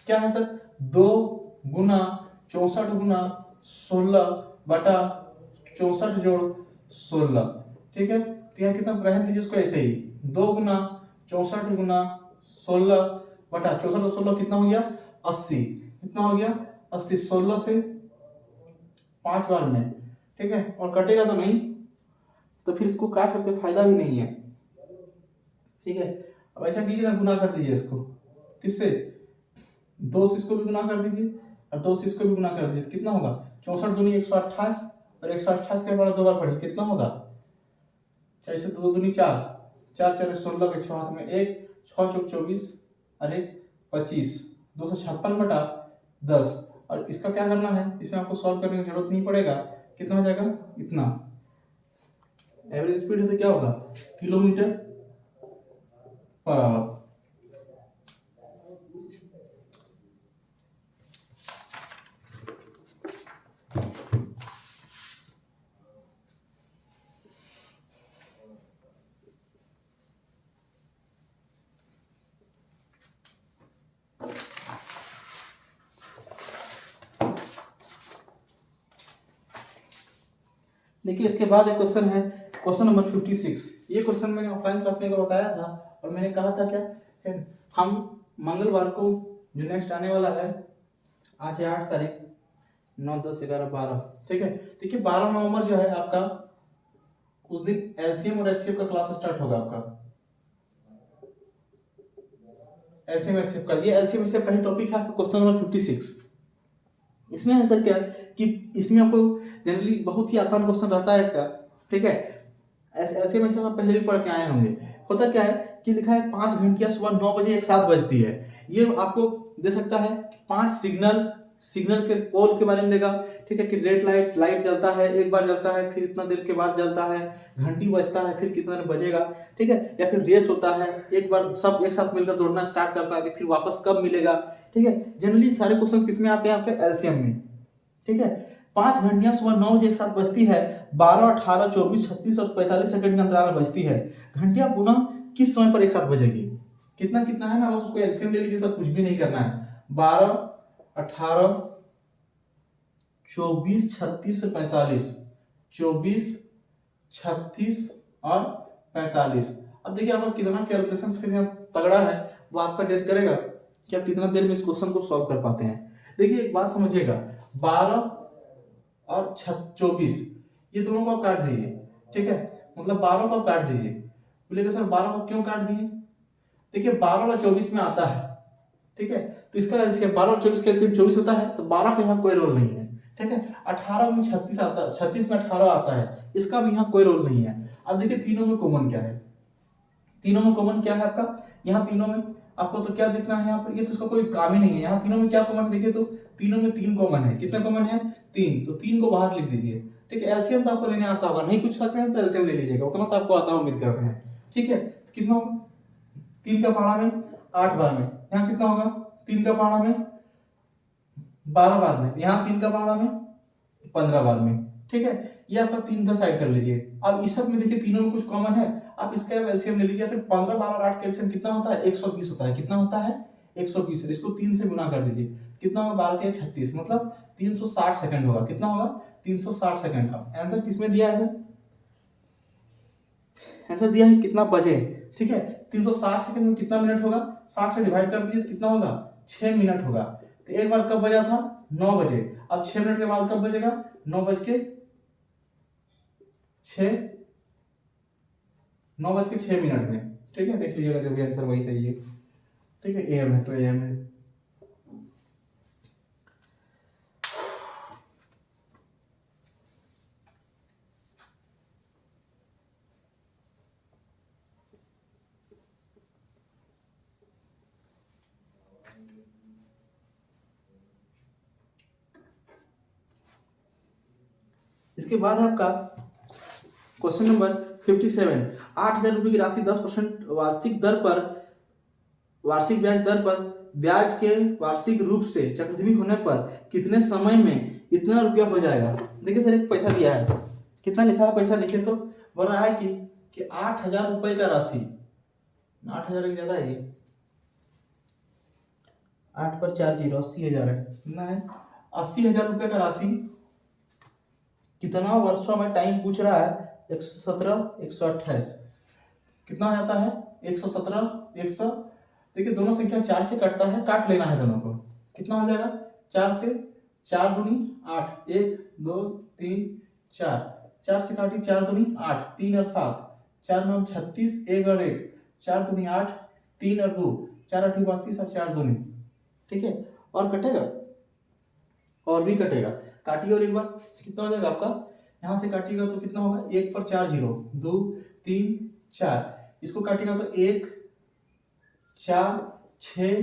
क्या है सर, 2 गुना 64 गुना 16 बटा 64 जोड़ 16। ठीक है, तो यहाँ कितना रहने दीजिए उसको ऐसे ही, 2 गुना 64 गुना 16 बटा 64 और 16 कितना हो गया 80। कितना हो गया 80, 16 से 5 बार में। ठीक है, और कटेगा तो नहीं, तो फिर इसको काट करके फायदा भी नहीं है। ठीक है, अब ऐसा कीजिए ना, गुना कर दीजिए इसको, किससे, 2 से इसको भी गुना कर दीजिए और 2 से इसको भी गुना कर दीजिए, कितना होगा 64 दूनी 128 और 128 के बाद 2 बार पढ़िए, कितना होगा 4 से 2 दूनी 4, 4 4 16 के 6 हाथ में 1, 6 चौक 24 और 1 25, 256 बटा 10। और इसका क्या करना है, इसमें आपको सॉल्व करने की जरूरत नहीं पड़ेगा, कितना हो जाएगा इतना। एवरेज स्पीड है तो क्या होगा किलोमीटर पर आवर। देखिए इसके बाद एक क्वेश्चन है, क्वेश्चन नंबर 56। ये क्वेश्चन मैंने ऑफलाइन क्लास में एक बार बताया था और मैंने कहा था क्या, हम मंगलवार को जो नेक्स्ट आने वाला है, आज है 8 तारीख, 9 10 11 12, ठीक है। देखिए 12 नवंबर जो है आपका, उस दिन एलसीएम और एचसीएफ का क्लास स्टार्ट होगा आपका। एलसीएम एचसीएफ का, ये एलसीएम एचसीएफ का ही टॉपिक है क्वेश्चन नंबर 56। इसमें है सर क्या कि इसमें आपको जनरली बहुत ही आसान क्वेश्चन रहता है इसका। ठीक है, ऐसे में से आप पहले भी पढ़ के आए होंगे। होता क्या है कि लिखा है 5 घंटियां सुबह 9 बजे एक साथ बजती है। ये आपको दे सकता है 5 सिग्नल के पोल के बारे में देगा। ठीक है, कि रेड लाइट जलता है, एक बार जलता है, फिर इतना देर के बाद जलता है, घंटी बजता है, फिर कितना देर बजेगा। ठीक है, या फिर रेस होता है, एक बार सब एक साथ मिलकर दौड़ना स्टार्ट करता है, फिर वापस कब मिलेगा। ठीक है, जनरली सारे क्वेश्चन किसमें आते हैं आपके एलसीएम में। ठीक है, 5 घंटियां सुबह 9 बजे एक साथ बजती है, 12 18 24 36 और 45 सेकंड के अंतराल में बजती है। घंटियां पुनः किस समय पर एक साथ बजेगी, कितना कितना है ना, बस उसको एलसीएम ले लीजिए, सब कुछ भी नहीं करना है। 12 18 24 36 और 45, 24 36 और 45। अब देखिए आपका कितना कैलकुलेशन फिर तगड़ा है, वो आपका जज करेगा कि आप कितना देर में इस क्वेश्चन को सॉल्व कर पाते हैं। देखिए एक बात समझिएगा, 12 और 24 ये दोनों को आप काट दीजिए। ठीक है, मतलब 12 को आप काट दीजिए। बोलेगा सर 12 को क्यों काट दिए, देखिए 12 और 24 में आता है। ठीक है, तो इसका एलसीएम 12 और 24 का एलसीएम 24 होता है, तो 12 का यहाँ कोई रोल नहीं है। ठीक है, 18 में 36 आता है, 36 में 18 आता है, इसका भी यहाँ कोई रोल नहीं है। अब देखिए तीनों में कॉमन क्या है, तीनों में कॉमन क्या है आपका, यहाँ तीनों में आपको तो क्या दिखना है यहाँ पर, ये तो इसका कोई काम ही नहीं है। यहाँ तीनों में क्या कॉमन, देखिए तो तीनों में 3 कॉमन है। कितना कॉमन है 3, तो 3 को बाहर लिख दीजिए। ठीक है, एलसीएम तो आपको लेने आता होगा, नहीं पूछ सकते हैं तो एलसीएम ले लीजिएगा, उतना तो आपको आता है, उम्मीद कर रहे हैं। ठीक है, कितना होगा 3 का पहाड़ा में 8 बार में, यहाँ कितना होगा 3 का पहाड़ा में 12 बार में, यहाँ 3 का पहाड़ा में 15 बार में। ठीक है, ये आपका 3 का साइड कर लीजिए। अब इस सब में देखिए तीनों में कुछ कॉमन है, आप इसका एलसीएम ले लीजिए। फिर 15 12 और 8 का एलसीएम कितना होता है 120 होता है। कितना होता है 120, इसको 3 से गुना कर दीजिए। कितना होगा 12×36 मतलब 360 सेकंड होगा। कितना होगा 360 सेकंड। अब आंसर किसमें दिया है सर? आंसर दिया है कितना बजे, ठीक है। 360 सेकंड में कितना मिनट होगा, 60 से डिवाइड कर दीजिए तो कितना होगा 6 मिनट होगा। तो एक बार कब बजा था 9 बजे, अब 6 मिनट के बाद कब बजेगा 9:06 9:06 में, ठीक है। देख लीजिएगा जो भी आंसर वही सही है, ठीक है। एम है तो एम है। इसके बाद आपका क्वेश्चन नंबर 57, 8,000 रुपए की राशि 10% वार्षिक ब्याज दर पर ब्याज के वार्षिक रूप से चक्रवृद्धि होने पर कितने समय में इतना रुपया हो जाएगा। देखिए सर एक पैसा दिया है, कितना लिखा है पैसा, देखिए तो बोल रहा है कि 8,000 रुपए का राशि, 8,000 एक ज्यादा है, 8 पर 4 जीरो 80,000 है। कितना है 80,000 रुपए का राशि कितना वर्षों में टाइम पूछ रहा है, 117 128 कितना हो जाता है 117 100। देखिए दोनों संख्या 4 से कटता है, काट लेना है दोनों को। कितना हो जाएगा 4 से 4 दूनी 8, 1 2 3 4, 4 से काटी 4 दूनी 8, 3 और 7, 4 9 36, 1 और 1, 4 दूनी 8, 3 और 2, 4 8 32 और 4 दूनी, ठीक है। और कटेगा, और भी कटेगा, काटिए और एक बार कितना हो जाएगा आपका, यहां से काटिएगा तो कितना होगा 1 पर 4 जीरो 2 3 4, इसको काटिएगा तो 1 4 6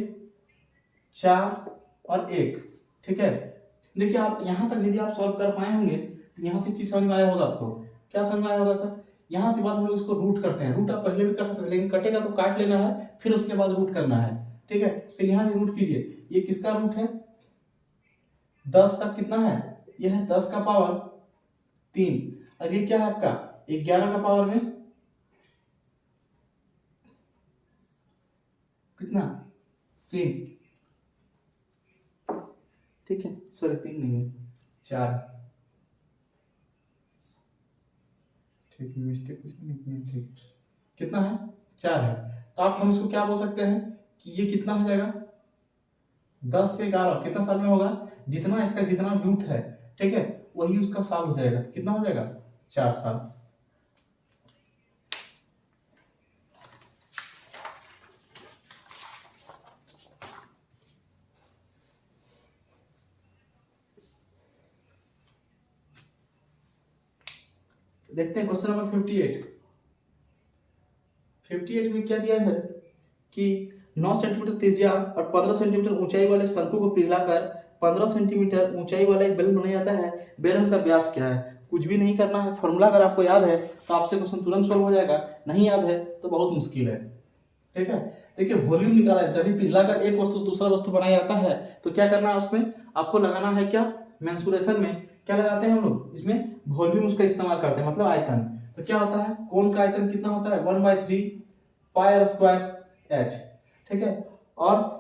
4 और 1, ठीक है। देखिए आप यहां तक यदि आप सॉल्व कर पाए होंगे तो यहां से चीज समझ में आया होगा आपको। क्या समझ में आया होगा सर, यहां से बाद हम लोग इसको रूट करते हैं। रूट आप पहले भी कर सकते हैं लेकिन कटेगा तो काट लेना है, फिर उसके बाद रूट करना है, ठीक है। फिर यहाँ रूट कीजिए, ये किसका रूट है 10 का कितना है, यह है 10 का पावर 3, और ये क्या है आपका 11 का पावर में कितना 3, ठीक है। सॉरी 3 नहीं है 4, ठीक है, मिस्टेक कुछ नहीं है, ठीक। कितना है 4 है। तो आप हम इसको क्या बोल सकते हैं कि ये कितना हो जाएगा 10 से 11 कितना साल में होगा, जितना इसका जितना रूट है, ठीक है, वही उसका साल हो जाएगा। कितना हो जाएगा 4 साल। देखते हैं क्वेश्चन नंबर 58 में क्या दिया है सर कि 9 सेंटीमीटर त्रिज्या और 15 सेंटीमीटर ऊंचाई वाले शंकु को पिघलाकर 15 सेंटीमीटर ऊंचाई वाला एक बेलन बनाया जाता है। बेलन का व्यास क्या है, कुछ भी नहीं करना है, फॉर्मूला अगर आपको याद है तो आपसे क्वेश्चन तुरंत सॉल्व हो जाएगा, नहीं याद है तो बहुत मुश्किल है, ठीक है। देखिए वॉल्यूम निकाला है, जब भी पिघलाकर एक वस्तु दूसरा वस्तु बनाया जाता है तो क्या करना है उसमें आपको लगाना है क्या, मेंसुरेशन में क्या लगाते हैं हम लोग, इसमें वॉल्यूम उसका इस्तेमाल करते हैं, मतलब आयतन। तो क्या होता है कोण का आयतन कितना होता है 1/3 पाई स्क्वायर एच, ठीक है। और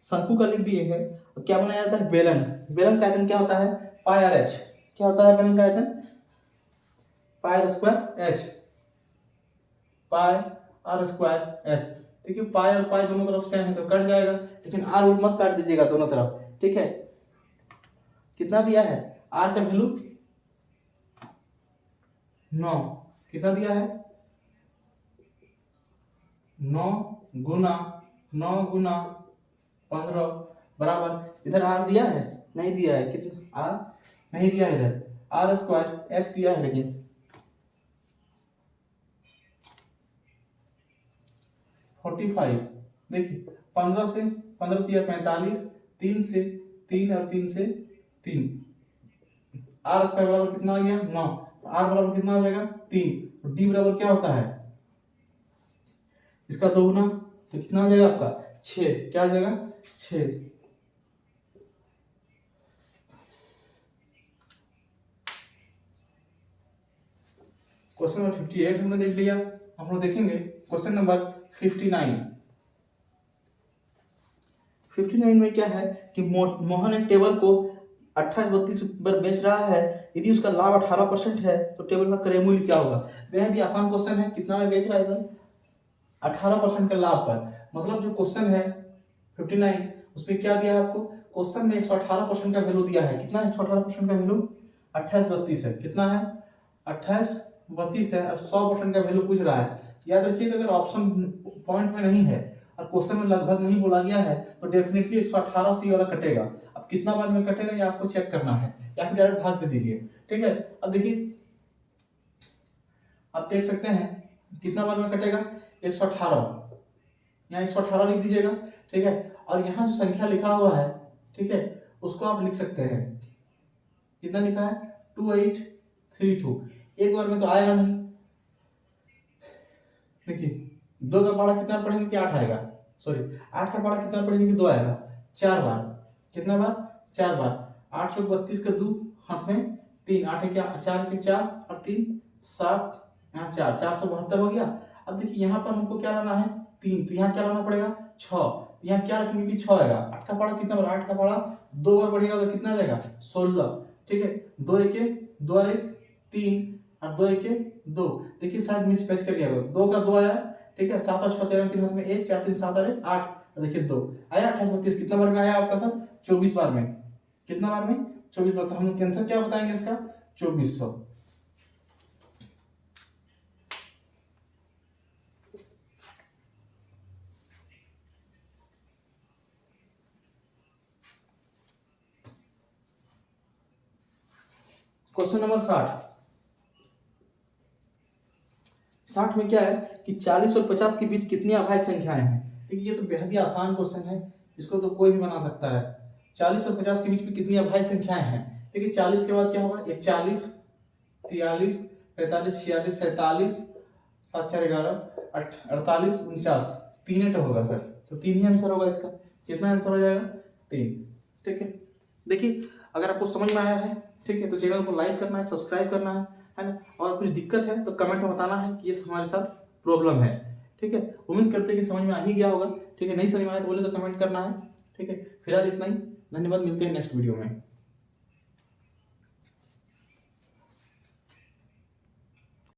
शंकु का लिख दिए है, क्या बनाया जाता है बेलन, बेलन का आयतन क्या होता है पाई आर एच, क्या होता है बेलन का आयतन pi square h, pi r square h. देखिए पाई और पाई दोनों तरफ सेम है तो कट जाएगा, लेकिन आर मत काट दीजिएगा दोनों तरफ, ठीक है। कितना दिया है आर का वैल्यू 9, कितना दिया है 9 गुना 15 बराबर, इधर आर दिया है नहीं दिया है, कितना आर नहीं दिया है, इधर आर स्क्वायर एच दिया है, लेकिन 45। देखिए 15 से 15 दिया 45, 3 से 3 और 3 से 3, आर स्क्वायर बराबर कितना आ गया 9, आर बराबर कितना हो जाएगा 3, डी बराबर क्या होता है इसका 2 गुना, तो कितना हो जाएगा आपका 6, क्या हो जाएगा 6। क्वेश्चन नंबर 58 हमने देख लिया। हम लोग देखेंगे क्वेश्चन नंबर 59। 59 में क्या है कि मोहन एक टेबल को 28-32 पर बेच रहा है। यदि उसका लाभ 18% है तो टेबल का क्रय मूल्य क्या होगा। बेहद ही आसान क्वेश्चन है। कितना में बेच रहा है सर, 18% के लाभ पर। मतलब जो क्वेश्चन है 59 उसमें क्या दिया है आपको, क्वेश्चन में 118% का वैल्यू दिया है। कितना 118% का वैल्यू 28-32 है। कितना है 28-32 है। अब 100% का वैल्यू पूछ रहा है। याद रखिएगा अगर ऑप्शन पॉइंट में नहीं है और क्वेश्चन में लगभग नहीं बोला गया है तो डेफिनेटली 118 से वाला कटेगा। अब कितना बार में कटेगा ये आपको चेक करना है या फिर डायरेक्ट भाग दे दीजिए। ठीक है, अब देखिए आप देख सकते हैं कितना बार में कटेगा 118, यहाँ 118 लिख दीजिएगा। ठीक है, और यहाँ जो संख्या लिखा हुआ है, ठीक है, उसको आप लिख सकते हैं। कितना लिखा है 2832। एक बार में तो आएगा नहीं। देखिए 2 का पहाड़ा कितना पढ़ेंगे कि 8 आएगा, सॉरी 8 का पहाड़ा कितना पढ़ेंगे कि 2 आएगा। 4 बार, कितना बार 4 बार। 8 चौक 32 का 2 हाथ में 3, 8 है क्या 4 के 4 और 3 7, यहाँ 4 472 हो गया। अब देखिए यहाँ पर हमको क्या लाना है 3, तो यहाँ क्या लाना पड़ेगा 6। यहाँ क्या रखेंगे कि 6 आएगा। 8 का पहाड़ा कितना बार, 8 का पहाड़ा 2 बार बढ़ेगा तो कितना आ जाएगा 16। ठीक है, 2 एके 2 और 1 3 और 2 एके 2। देखिए शायद मिस पैच कर गया 2 का 2 आया। ठीक है, 7 और 6 13 3 हाथ में 1 4 3 7 और 1 8। देखिए 2 आया। 28-32 कितना बार में आया आपका सर 24 बार में। कितना बार में 24 बार। तो हम कैंसर क्या बताएंगे इसका 2400। क्वेश्चन नंबर 60 में क्या है कि 40 और 50 के बीच कितनी अभाज्य संख्याएं हैं। देखिए ये तो बेहद ही आसान क्वेश्चन है, इसको तो कोई भी बना सकता है। 40 और 50 के बीच में कितनी अभाज्य संख्याएं हैं। देखिए 40 के बाद क्या होगा 41 43 45 46 47 7 4 11 48 49, 3 होगा सर। तो 3 ही आंसर होगा इसका। कितना आंसर हो जाएगा 3। ठीक है, देखिए अगर आपको समझ में आया है, ठीक है, तो चैनल को लाइक करना है, सब्सक्राइब करना है ना। और कुछ दिक्कत है तो कमेंट में बताना है कि ये हमारे साथ प्रॉब्लम है। ठीक है, उम्मीद करते हैं कि समझ में आ ही गया होगा। ठीक है, नहीं समझ में आया तो बोले तो कमेंट करना है। ठीक है, फिलहाल इतना ही। धन्यवाद, मिलते हैं नेक्स्ट वीडियो में।